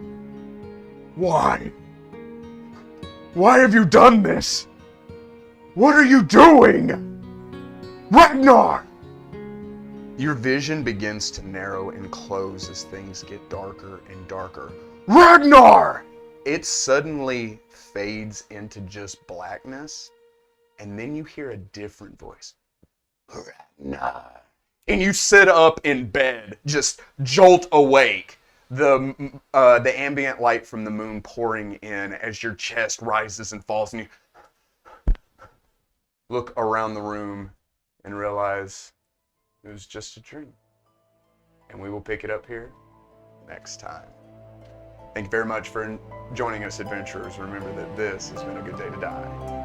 why? Why have you done this? What are you doing? Ragnar! Your vision begins to narrow and close as things get darker and darker. Ragnar! it suddenly fades into just blackness, and then you hear a different voice. Ragnar. And you sit up in bed, just jolt awake. The ambient light from the moon pouring in as your chest rises and falls, and you look around the room and realize it was just a dream. And we will pick it up here next time. Thank you very much for joining us, adventurers. Remember that this has been a good day to die.